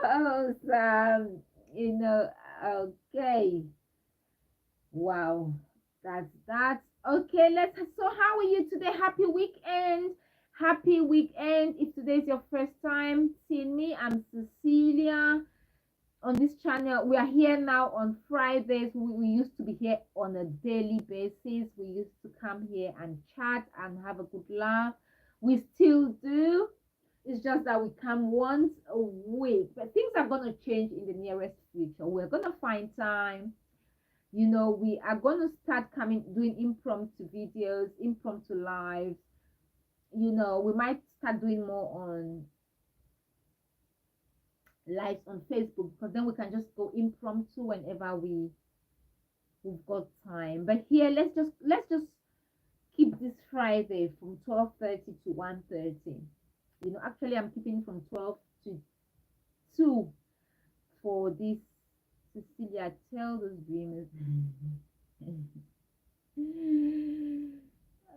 S1: Oh, Sam, you know, okay. Wow, that's that. Okay, so how are you today? Happy weekend. Happy weekend. If today's your first time seeing me, I'm Cecilia on this channel. We are here now on Fridays. We used to be here on a daily basis. We used to come here and chat and have a good laugh. We still do. It's just that we come once a week, but things are going to change in the nearest future. We're going to find time. You know, we are going to start coming doing impromptu videos, impromptu lives. You know, we might start doing more on lives on Facebook, because then we can just go impromptu whenever we've got time. But here, let's just keep this Friday from 12:30 to 1:30. You know, actually, I'm keeping from 12 to 2 for this Cecilia Tell Those Dreamers.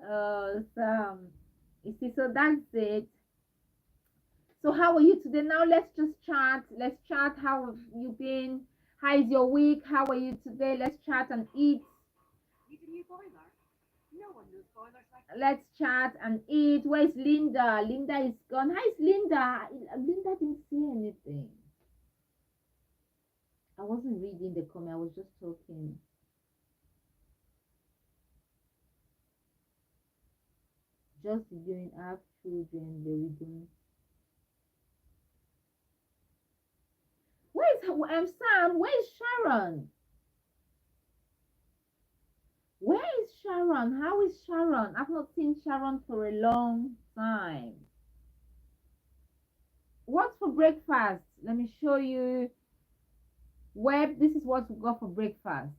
S1: Oh, Sam. You see, so that's it. So how are you today? Now let's just chat. Let's chat. How have you been? How is your week? How are you today? Let's chat and eat. Let's chat and eat. Where's Linda? Linda is gone. Hi, Linda. Linda didn't say anything. I wasn't reading the comment. I was just talking. Just doing. I have children. Very good. Where's Sam? Where's Sharon? Where is Sharon? How is Sharon? I've not seen Sharon for a long time. What's for breakfast? Let me show you. Web, this is what we got for breakfast.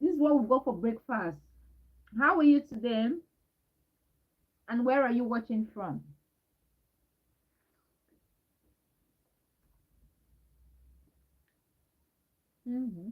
S1: This is what we got for breakfast. How are you today? And where are you watching from? Mm-hmm.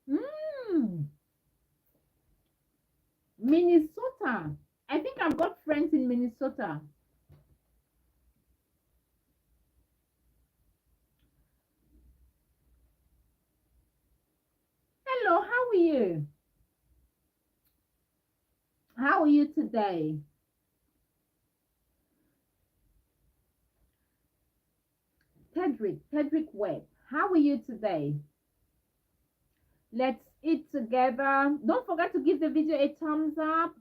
S1: Mm, Minnesota. I think I've got friends in Minnesota. Hello, how are you? How are you today? Tedrick Webb, how are you today? Let's eat together. Don't forget to give the video a thumbs up.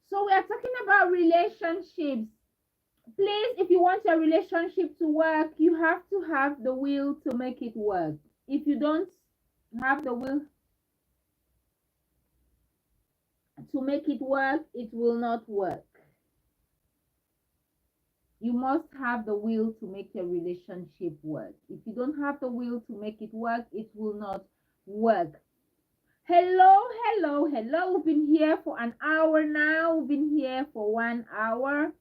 S1: So we are talking about relationships. Please, if you want your relationship to work, you have to have the will to make it work. If you don't have the will to make it work, it will not work. You must have the will to make your relationship work. If you don't have the will to make it work, it will not work. Hello. We've been here for an hour now. We've been here for 1 hour.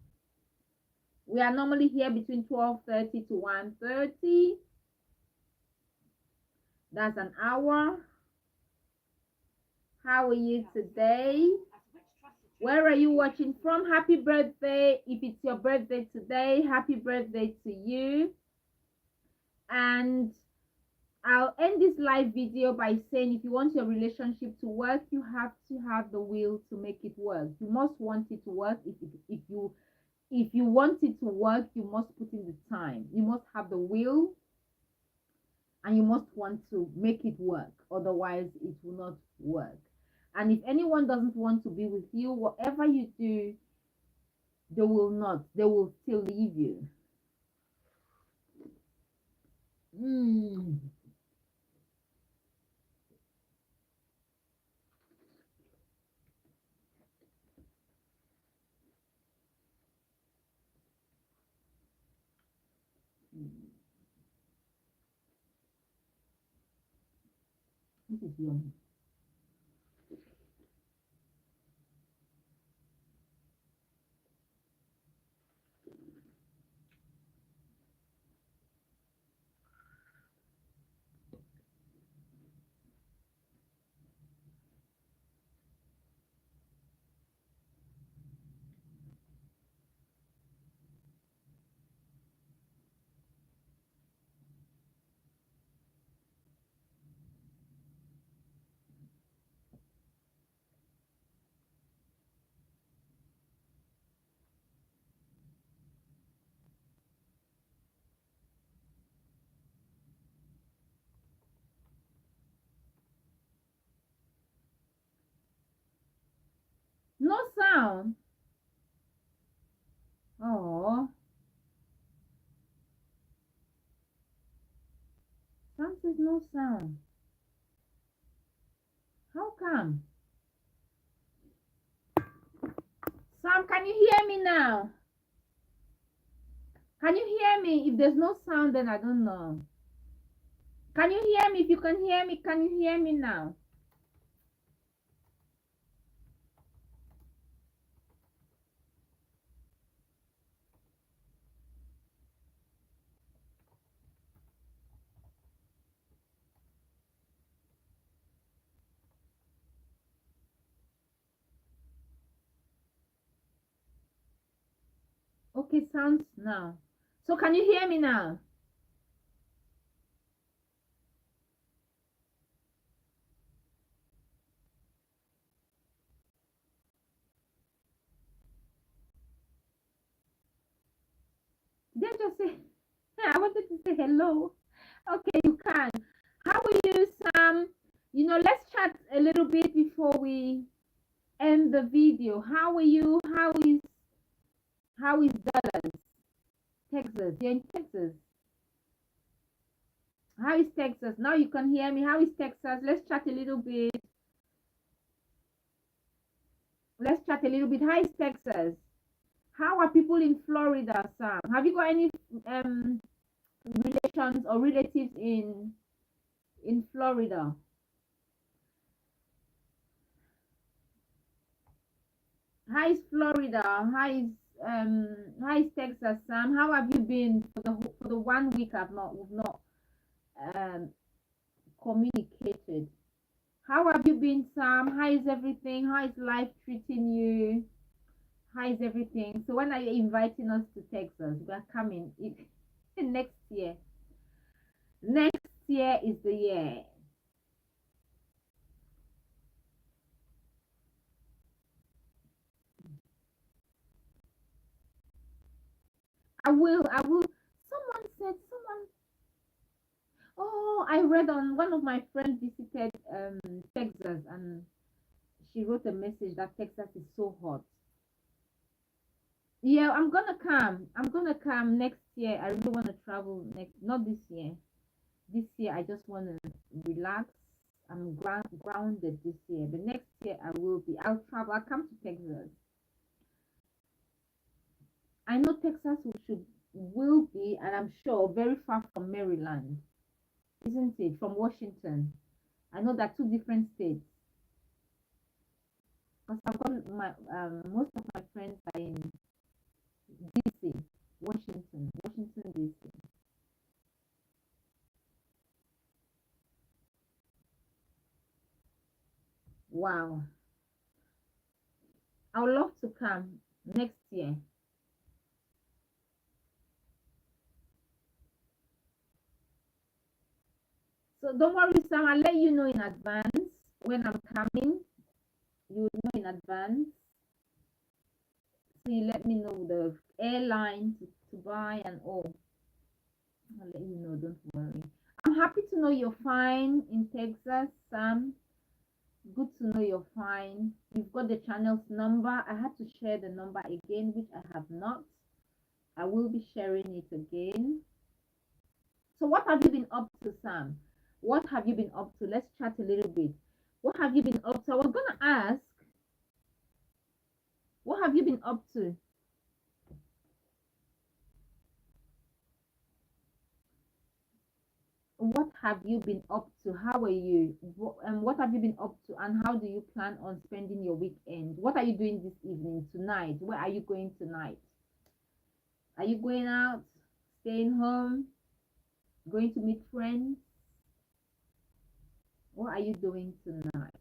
S1: We are normally here between 12:30 to 1:30. That's an hour. How are you today? Where are you watching from? Happy birthday. If it's your birthday today, happy birthday to you. And I'll end this live video by saying if you want your relationship to work, you have to have the will to make it work. You must want it to work. If you want it to work, you must put in the time. You must have the will and you must want to make it work. Otherwise, it will not work. And if anyone doesn't want to be with you, whatever you do, they will not. They will still leave you. Mm. This is yummy. No sound. Oh, Sam says no sound. How come? Sam, can you hear me now? Can you hear me? If there's no sound, then I don't know. Can you hear me? If you can hear me, can you hear me now? Okay, sounds now. So can you hear me now? Then just say, I wanted to say hello. Okay, you can. How are you, Sam? Let's chat a little bit before we end the video. How are you? How is Dallas, Texas? You're in Texas. How is Texas? Now you can hear me. How is Texas? Let's chat a little bit. How is Texas? How are people in Florida, Sam? Have you got any relations or relatives in Florida? How is Florida? How is Texas, Sam? How have you been for the 1 week we've not um communicated? How have you been, Sam? How is everything? How is life treating you? How is everything? So when are you inviting us to Texas? We are coming next year. Next year is the year. I will. I will. Someone. Oh, I read on one of my friends visited Texas, and she wrote a message that Texas is so hot. Yeah, I'm gonna come. I'm gonna come next year. I really want to travel next, not this year. This year, I just want to relax. I'm grounded this year. The next year, I will be. I'll travel. I'll come to Texas. I know Texas will be, and I'm sure very far from Maryland, isn't it? From Washington. I know that two different states. Because I've got most of my friends are in DC, Washington DC. Wow, I would love to come next year. So don't worry, Sam. I'll let you know in advance when I'm coming. You will know in advance. So you let me know the airline to buy and all. I'll let you know. Don't worry. I'm happy to know you're fine in Texas, Sam. Good to know you're fine. You've got the channel's number. I had to share the number again, which I have not. I will be sharing it again. So, what have you been up to, Sam? What have you been up to? Let's chat a little bit. What have you been up to? I was going to ask, what have you been up to? What have you been up to? How are you? What have you been up to? And how do you plan on spending your weekend? What are you doing this evening, tonight? Where are you going tonight? Are you going out? Staying home? Going to meet friends? What are you doing tonight?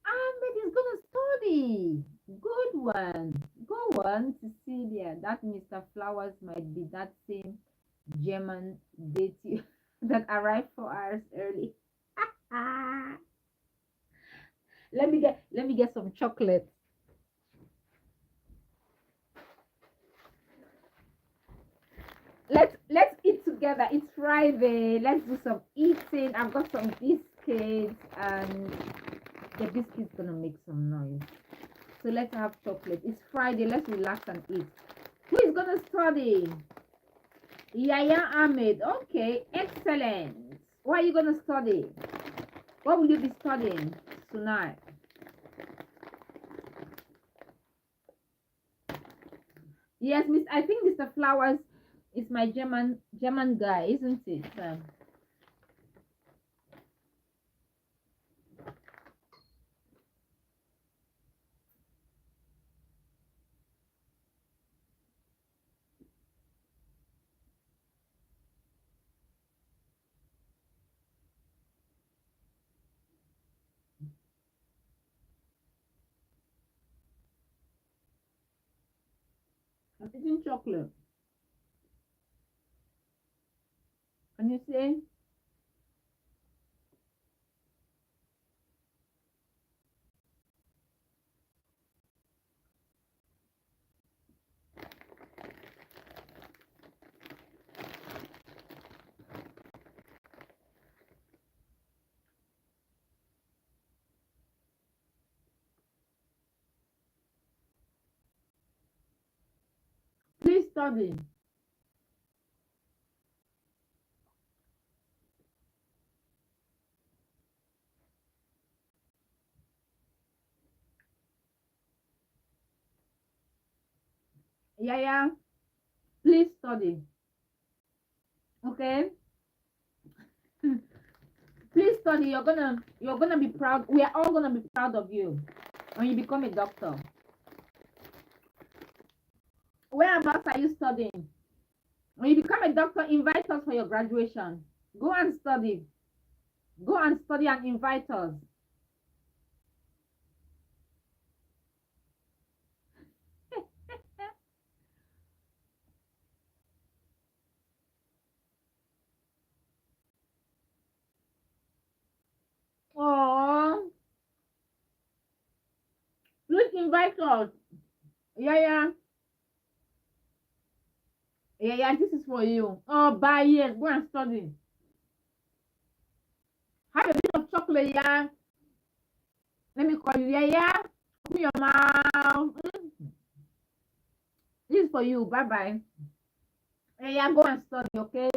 S1: Ahmed is gonna study. Good one. Go on, Cecilia. That Mr. Flowers might be that same German date that arrived 4 hours early. Ah, let me get some chocolate. Let's eat together. It's Friday. Let's do some eating. I've got some biscuits, and the biscuits gonna make some noise. So let's have chocolate. It's Friday. Let's relax and eat. Who is gonna study? Yaya Ahmed. Okay, excellent. What are you gonna study? What will you be studying tonight? Yes, Miss. I think Mr. Flowers is my German guy, isn't it? I'm eating chocolate. Can you say? Please study. Yeah, yeah. Please study. Okay. Please study. You're gonna be proud. We are all gonna be proud of you when you become a doctor. Whereabouts are you studying? When you become a doctor, invite us for your graduation. Go and study. Go and study and invite us. Oh, please invite us. Yeah, yeah. Yeah, yeah. This is for you. Oh, bye. Yes, go and study. Have a bit of chocolate, yeah. Let me call you. Yeah, yeah. Open your mouth. This is for you. Bye bye. Yeah, yeah. Go and study, okay?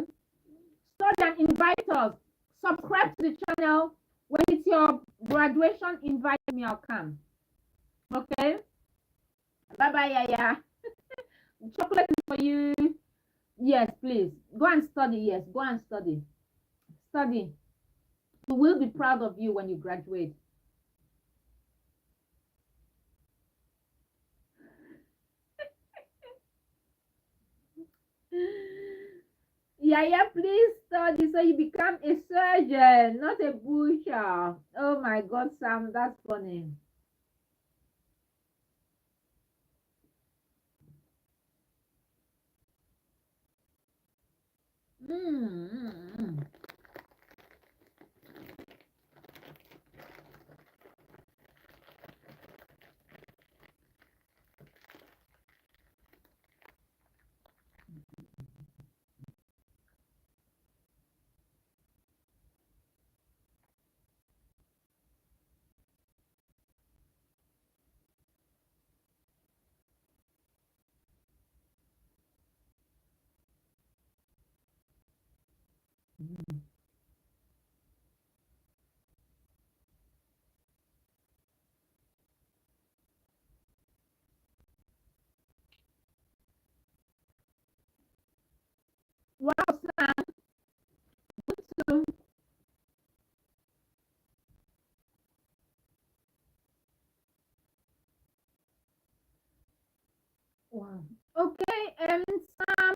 S1: Study and invite us. Subscribe to the channel. When it's your graduation, invite me. I'll come. Okay? Bye bye, yeah, yeah. Chocolate is for you. Yes, please. Go and study. Yes, go and study. Study. We will be proud of you when you graduate. Yeah, yeah, please study so you become a surgeon, not a butcher. Oh my God, Sam, that's funny. Mm. Wow, Sam. So, wow. Okay, Sam.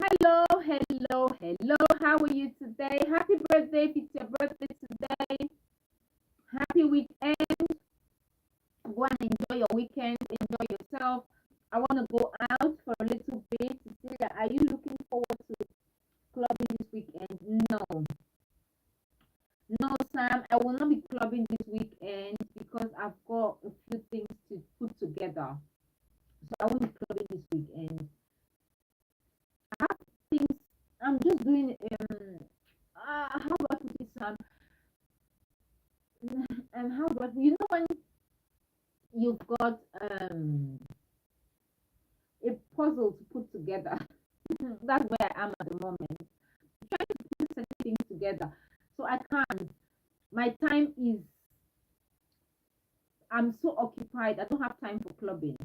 S1: Hello, hello, hello. How are you today? Happy birthday if it's your birthday today. Happy weekend. Go and enjoy your weekend. Enjoy yourself. I want to go out for a little bit. Cecilia, are you looking forward to clubbing this weekend? No. No, Sam, I will not be clubbing this weekend because I've got a few things to put together. So I won't be clubbing this weekend. I have things I'm just doing how do I put it, Sam? And how do I, you know, when you've got a puzzle to put together. That's where I am at the moment. I'm trying to put certain things together. So I can't. My time is, I'm so occupied. I don't have time for clubbing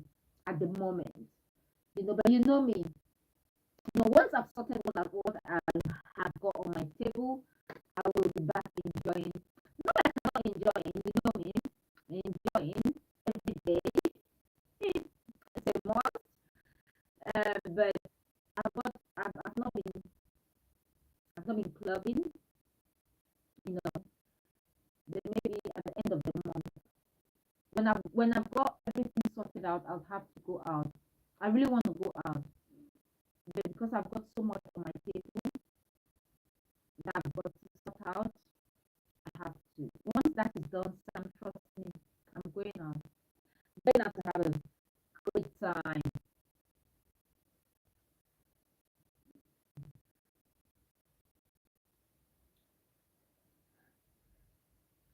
S1: at the moment. But you know me. Once I've sorted what I have got on my table, I will be back enjoying. Not that I'm not enjoying, you know me, enjoying every day. It's a must. But I've not been clubbing. You know, then maybe at the end of the month, when I've got everything sorted out, I'll have to go out. I really want to go out, but because I've got so much on my table that I've got to sort out, I have to. Once that is done, Sam, trust me, I'm going out. I'm going out to have a great time.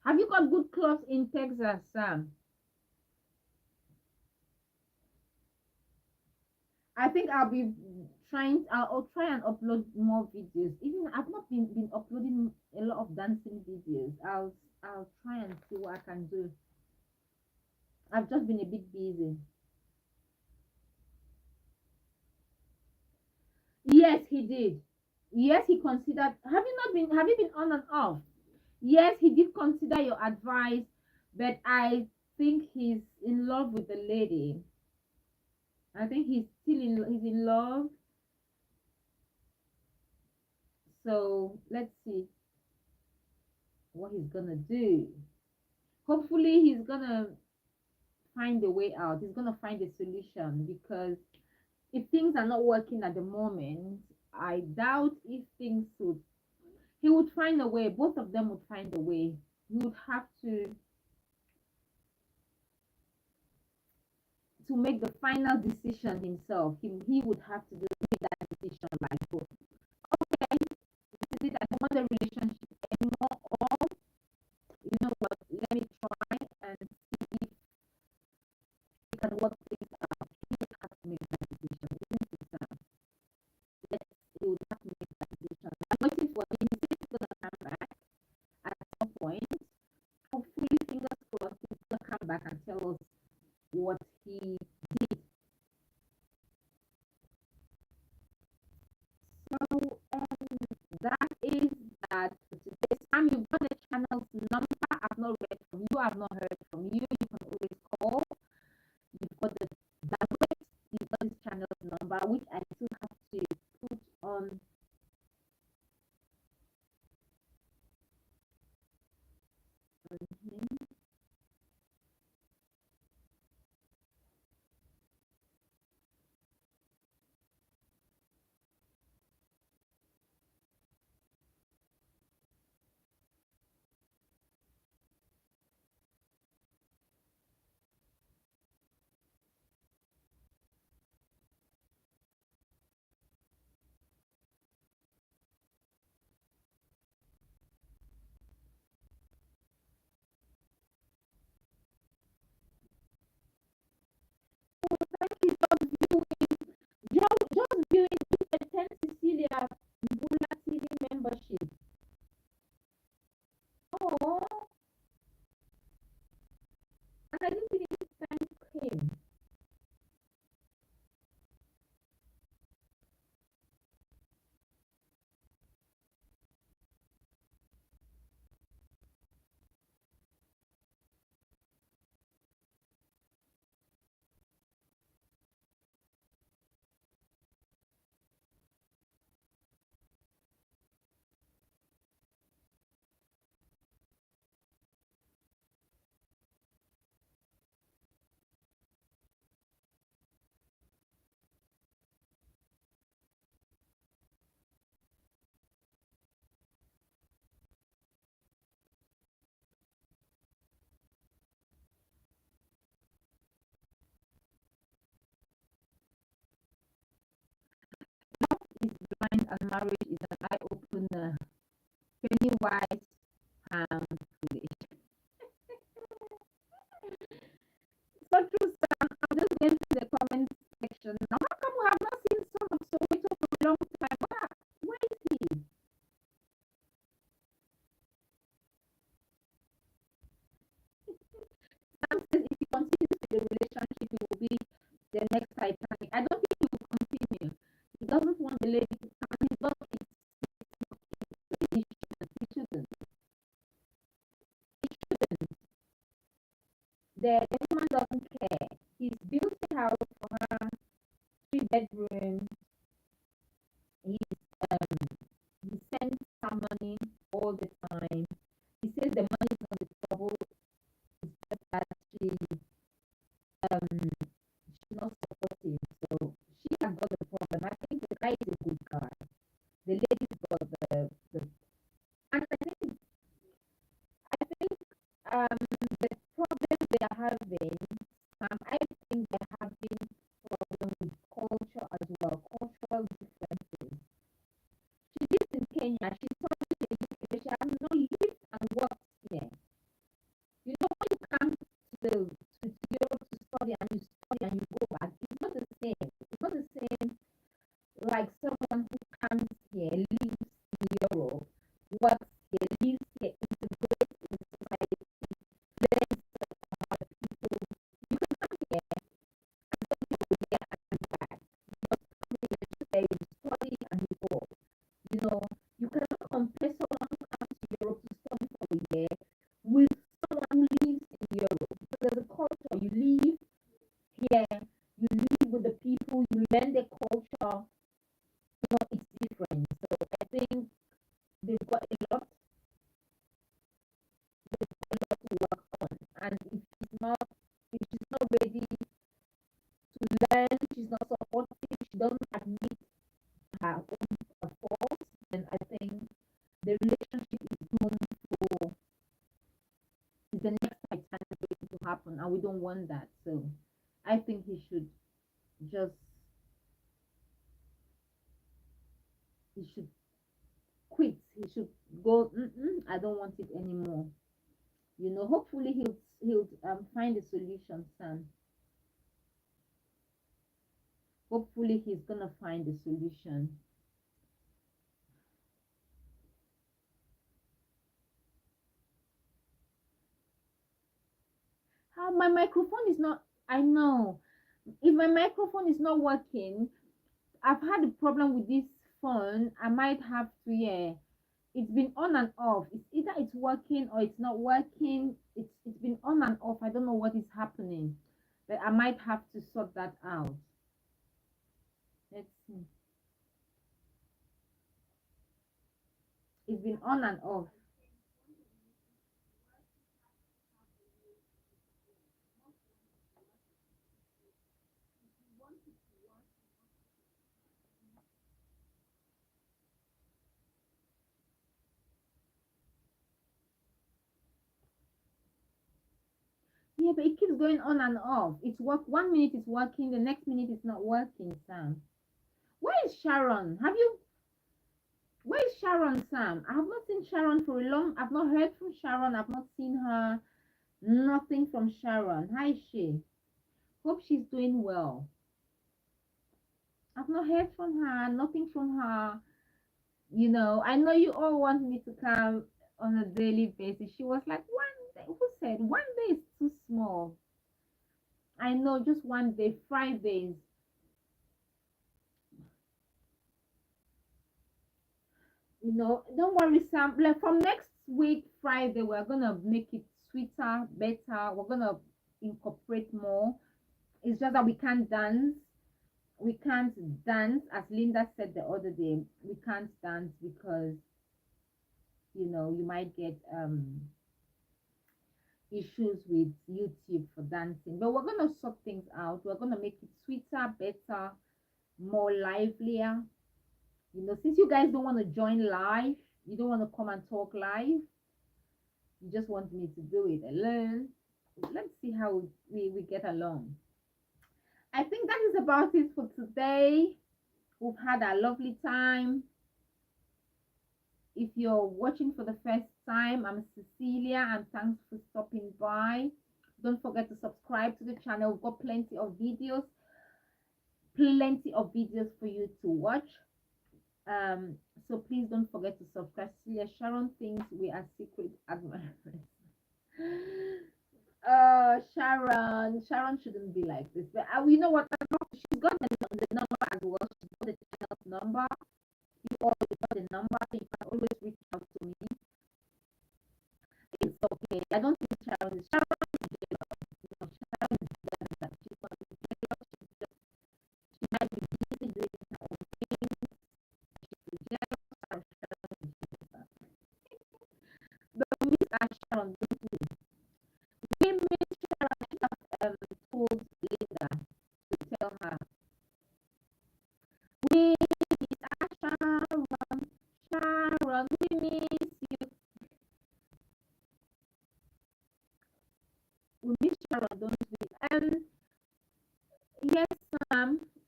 S1: Have you got good clubs in Texas, Sam? I think I'll try and upload more videos. Even I've not been uploading a lot of dancing videos. I'll try and see what I can do. I've just been a bit busy. Yes, he did. Yes, he considered. Have you not been? Have you been on and off? Yes, he did consider your advice, but I think he's in love with the lady. I think he's in love. So let's see what he's gonna do. Hopefully, he's gonna find a way out. He's gonna find a solution because if things are not working at the moment, I doubt if things would. He would find a way. Both of them would find a way. He would have to make the final decision himself. He would have to make that decision like, oh, okay, this is it. I don't want the relationship anymore. Or you know what? Let me try and see if we can work things out. He would have to make that decision, isn't it, Sam? Yes, he would have to make that decision. I'm waiting for him. He said he's gonna come back at some point. Hopefully, fingers crossed, he's gonna come back and tell us what he did. So that is that for today. Sam, you've got the channel's number. I've not read from you. I've not heard from you. You can always call. You've got the direct. You've got this channel's number, which I still have to put on. Mhm. Thank you. Just viewing the 10 Cecilia Mbullah TV membership. Oh, and I didn't even thank him. Is blind and marriage is an eye opener. Penny wise, pound foolish. So true, Sam. I'm just going to the comment section. Now, how come we have not seen some of Soweto for a long time? Where is he? Sam says if he continues with the relationship, it will be the next Titanic. I don't think he will continue. He doesn't want the lady to come. He's not. He shouldn't. He shouldn't. He shouldn't. The woman doesn't care. He's built a house for her, 3 bedrooms. He's he sends her money all the time. He says the money is not the trouble. It's just that she's not supportive. So she has got the problem. I think the guy is a good guy. The lady's got the and I think the problem they are having, I think they're having problem with culture as well, cultural differences. he should quit. He should go. I don't want it anymore. Hopefully he'll find a solution, Sam. Hopefully he's gonna find a solution. How my microphone is not. I know. If my microphone is not working, I've had a problem with this phone. I might have to, yeah. It's been on and off. It's either it's working or it's not working. It's been on and off. I don't know what is happening. But I might have to sort that out. Let's see. It's been on and off. Yeah, but it keeps going on and off. It's work 1 minute it's working, the next minute it's not working, Sam. Where is Sharon? Where is Sharon, Sam? I have not seen Sharon for a long. I've not heard from Sharon. I've not seen her. Nothing from Sharon. How is she? Hope she's doing well. I've not heard from her. Nothing from her. I know you all want me to come on a daily basis. She was like, one day. Who said 1 day is too small? I know, just 1 day, Fridays. Don't worry, Sam. Like from next week, Friday, we're gonna make it sweeter, better. We're gonna incorporate more. It's just that we can't dance. We can't dance, as Linda said the other day. We can't dance because you might get issues with YouTube for dancing. But we're gonna sort things out. We're gonna make it sweeter, better, more livelier. Since you guys don't want to join live, you don't want to come and talk live, you just want me to do it alone. Let's see how we get along. I think that is about it for today. We've had a lovely time. If you're watching for the first time, I'm Cecilia, and thanks for stopping by. Don't forget to subscribe to the channel. We've got plenty of videos for you to watch. So please don't forget to subscribe. Cecilia Sharon thinks we are secret admirers. Sharon shouldn't be like this. But you know what? She's got the number as well. She's got the channel's number. You all got the number. You can always reach out to me. It's okay. I don't think Sharon is jealous. Sharon is jealous. She's not jealous. She might be busy doing her own thing. She's jealous. Sharon is jealous. But we miss our Sharon, don't we? We miss Sharon. I should have told Linda to tell her. We miss our Sharon. Sharon, we miss you. We miss Sharon, don't we? Yes,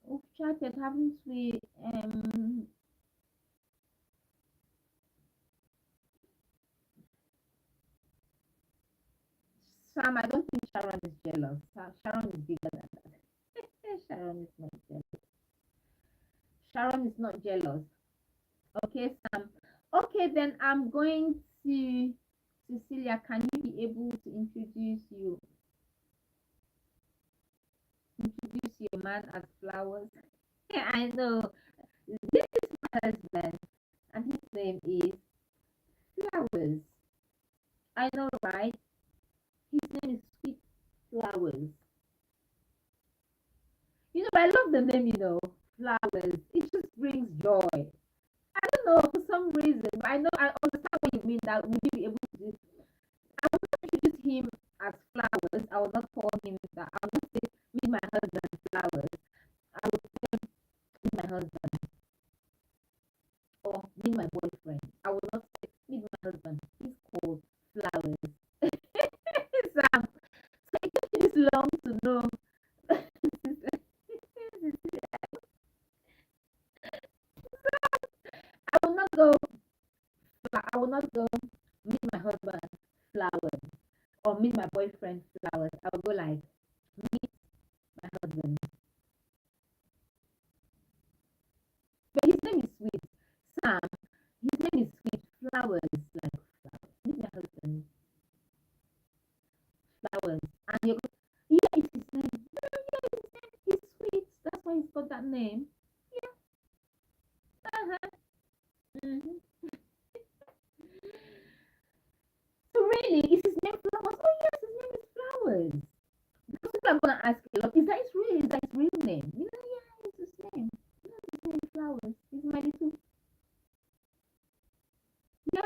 S1: we've chatted, haven't we? Sam, I don't think Sharon is jealous. Sharon is bigger than that. Sharon is not jealous. Sharon is not jealous. Okay, Sam. Okay, then I'm going to Cecilia. Can you be able to introduce your man as Flowers? Yeah, I know. This is my husband, and his name is Flowers. I know, right? His name is Sweet Flowers. I love the name, Flowers. It just brings joy. I don't know, for some reason. I know I understand what you mean, that would you be able to do. I will not introduce him as Flowers. I will not call him that. I will not say meet my husband Flowers. I will say meet my husband or meet my boyfriend. I will not say meet my husband. He's called Flowers. Sam, so it took me this long to know. go. I will not go meet my husband flowers or meet my boyfriend flowers. I will go like meet my husband. But his name is sweet. Sam. His name is sweet. Flowers like flowers. Meet my husband flowers. And you go, yeah, it's his name. Yeah, yeah, it's his name. He's sweet. That's why he's got that name. Yeah. Uh-huh. Mm-hmm. So really, is his name Flowers? Oh yes, his name is Flowers. Because people are gonna ask a lot, is that his real name? You know, yeah, it's his name. You know, his name is Flowers. He's my little, yeah,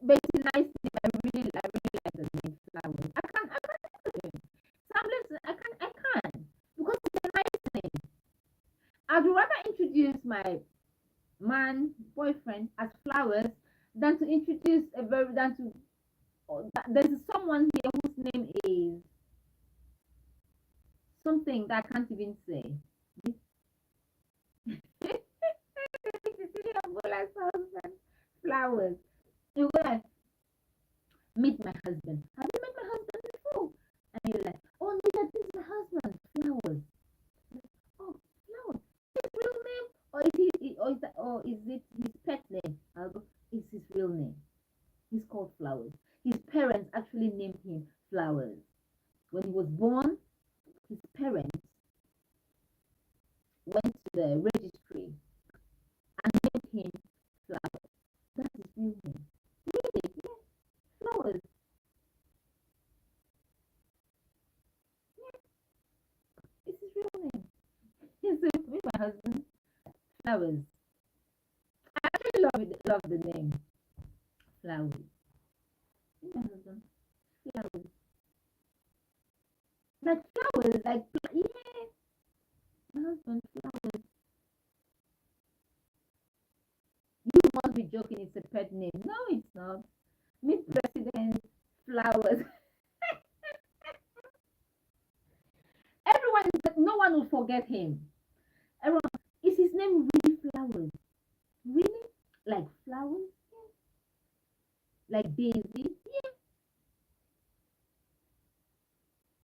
S1: but it's a nice name. I really like the name Flowers. I can't think of him. So I can't because it's a nice name. I'd rather introduce my man boyfriend as Flowers than to introduce a very than to there's someone here whose name is something that I can't even say. Cecilia Mbullah husband, Flowers. You go like, meet my husband. Have you met my husband before? And you're like, oh no, yeah, this is my husband, Flowers. Oh, Flowers. His real name, or is it his pet name? I'll go. It's his real name. He's called Flowers. His parents actually named him Flowers. When he was born, his parents went to the registry and named him Flowers. That's his real name. Really? Yeah, Flowers. It's his real name. He's with my husband. Flowers. I actually love the name. Flowers. With my husband. Flowers. Like flowers, like yeah. My husband, Flowers. You must be joking. It's a pet name. No, it's not. Meet President Flowers. Everyone, no one will forget him. Everyone, is his name really Flowers? Really? Like flowers? Like Daisy? Yeah,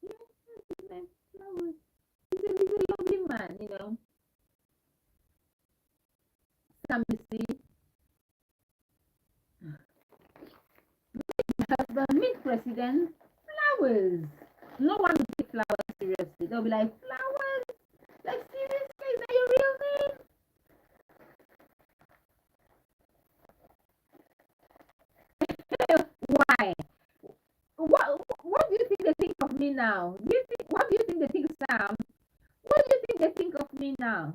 S1: yeah, that's his name. Flowers. He's a lovely man, you know. Sam, you see, husband, meet President Flowers. No one will take Flowers seriously. They'll be like, Flowers? Like, seriously? Is that your real name? Why? What do you think they think of me now? What do you think they think, Sam? What do you think they think of me now?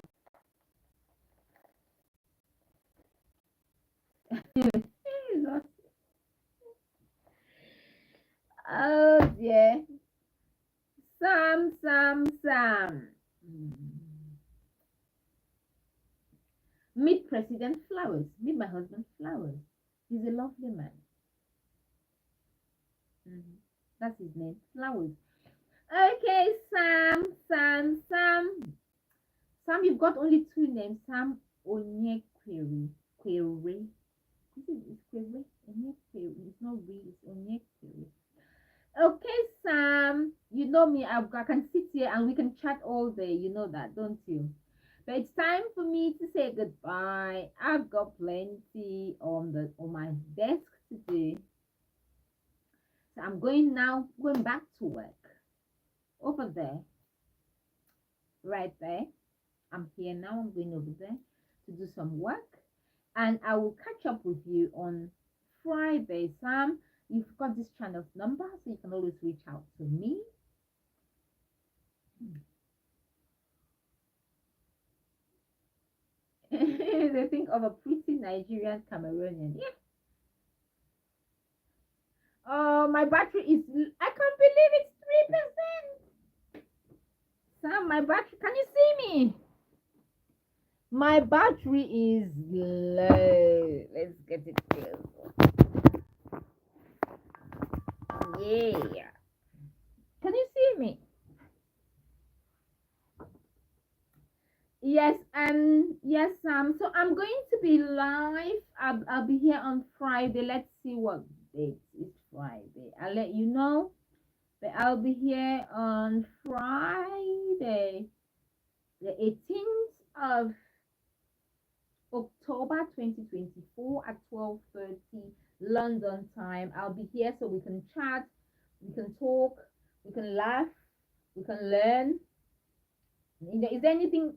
S1: Oh dear. Sam. Meet President Flowers. Meet my husband Flowers. He's a lovely man. Mhm. That's his name. Flowers. Okay, Sam. Sam, you've got only two names. Sam Onyekwere. Quere. It's Quere. Onyekwere. It's not real. It's Onyekwere. Okay, Sam. You know me. I can sit here and we can chat all day. You know that, don't you? But it's time for me to say goodbye. I've got plenty on my desk to do. So I'm going back to work. Over there, right there. I'm here now. I'm going over there to do some work. And I will catch up with you on Friday. Sam, you've got this channel's number, so you can always reach out to me. They think of a pretty Nigerian Cameroonian. Yeah. Oh, my battery is. I can't believe it's 3%. Sam, my battery. Can you see me? My battery is low. Let's get it close. Yeah. Can you see me? Yes, so I'm going to be live. I'll be here on Friday. Let's see what date is Friday. I'll let you know. But I'll be here on Friday, the 18th of October 2024 at 12:30 London time. I'll be here so we can chat, we can talk, we can laugh, we can learn. Is there anything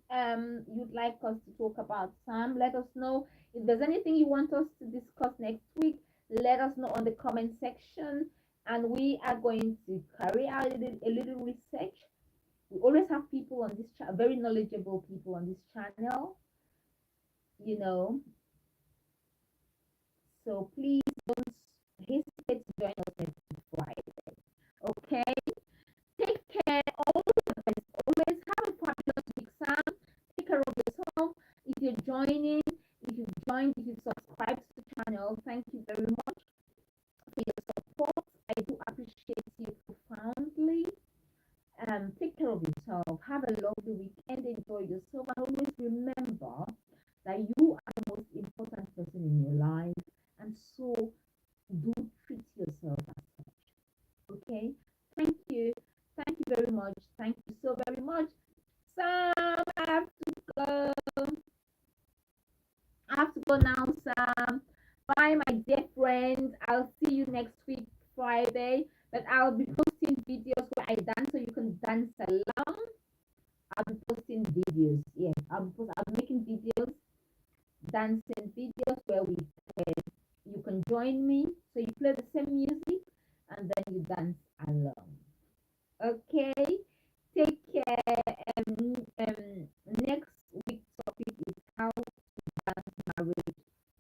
S1: you'd like us to talk about, Sam? Let us know. If there's anything you want us to discuss next week, let us know on the comment section, and we are going to carry out a little research. We always have people on this channel, very knowledgeable people on this channel, you know. So please don't hesitate to join us next Friday. Okay? Take care. All the best. Always have a fabulous week, Sam. Take care of yourself. If you're joining, if you've joined, if you've subscribed to the channel, thank you very much for your support. I do appreciate you profoundly. Take care of yourself. Have a lovely weekend. Enjoy yourself. And always remember that you are the most important person in your life. And so do treat yourself as such. Okay? Thank you. Thank you very much. Thank you so very much. Sam, I have to go. I have to go now, Sam. Bye, my dear friends. I'll see you next week, Friday. But I'll be posting videos where I dance so you can dance along. I'll be posting videos. Yes, I'll be making videos, dancing videos where you can join me. So you play the same music and then you dance along. Okay, take care. Next week's topic is how to balance marriage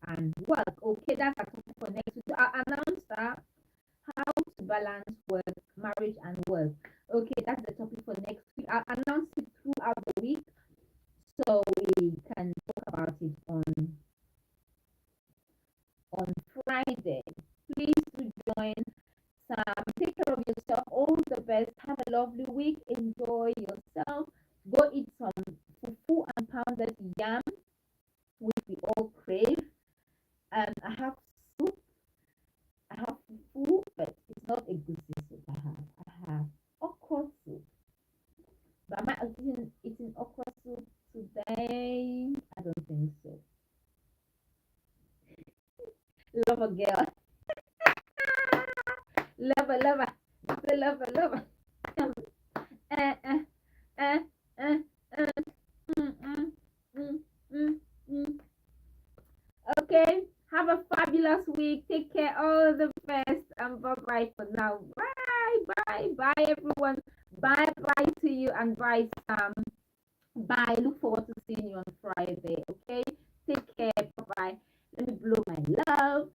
S1: and work. Okay, that's a topic for next week. So I'll announce that how to balance work, marriage, and work. Okay, that's the topic for next week. I'll announce it throughout the week so we can talk about it on Friday. Please do join. Take care of yourself. All the best. Have a lovely week. Enjoy yourself. Go eat some fufu and pounded yam, which we all crave. I have soup. I have fufu, but it's not a good soup. I have okra soup. But am I eating okra soup today? I don't think so. Lover girl. Lover, lover. Lover, lover. uh, uh, uh, uh, uh, mm, mm, mm, mm, mm. Okay, have a fabulous week. Take care. All the best. And bye bye for now. Bye, bye, bye, everyone. Bye, bye to you, and bye, Sam. Bye. Look forward to seeing you on Friday. Okay, take care. Bye bye. Let me blow my love.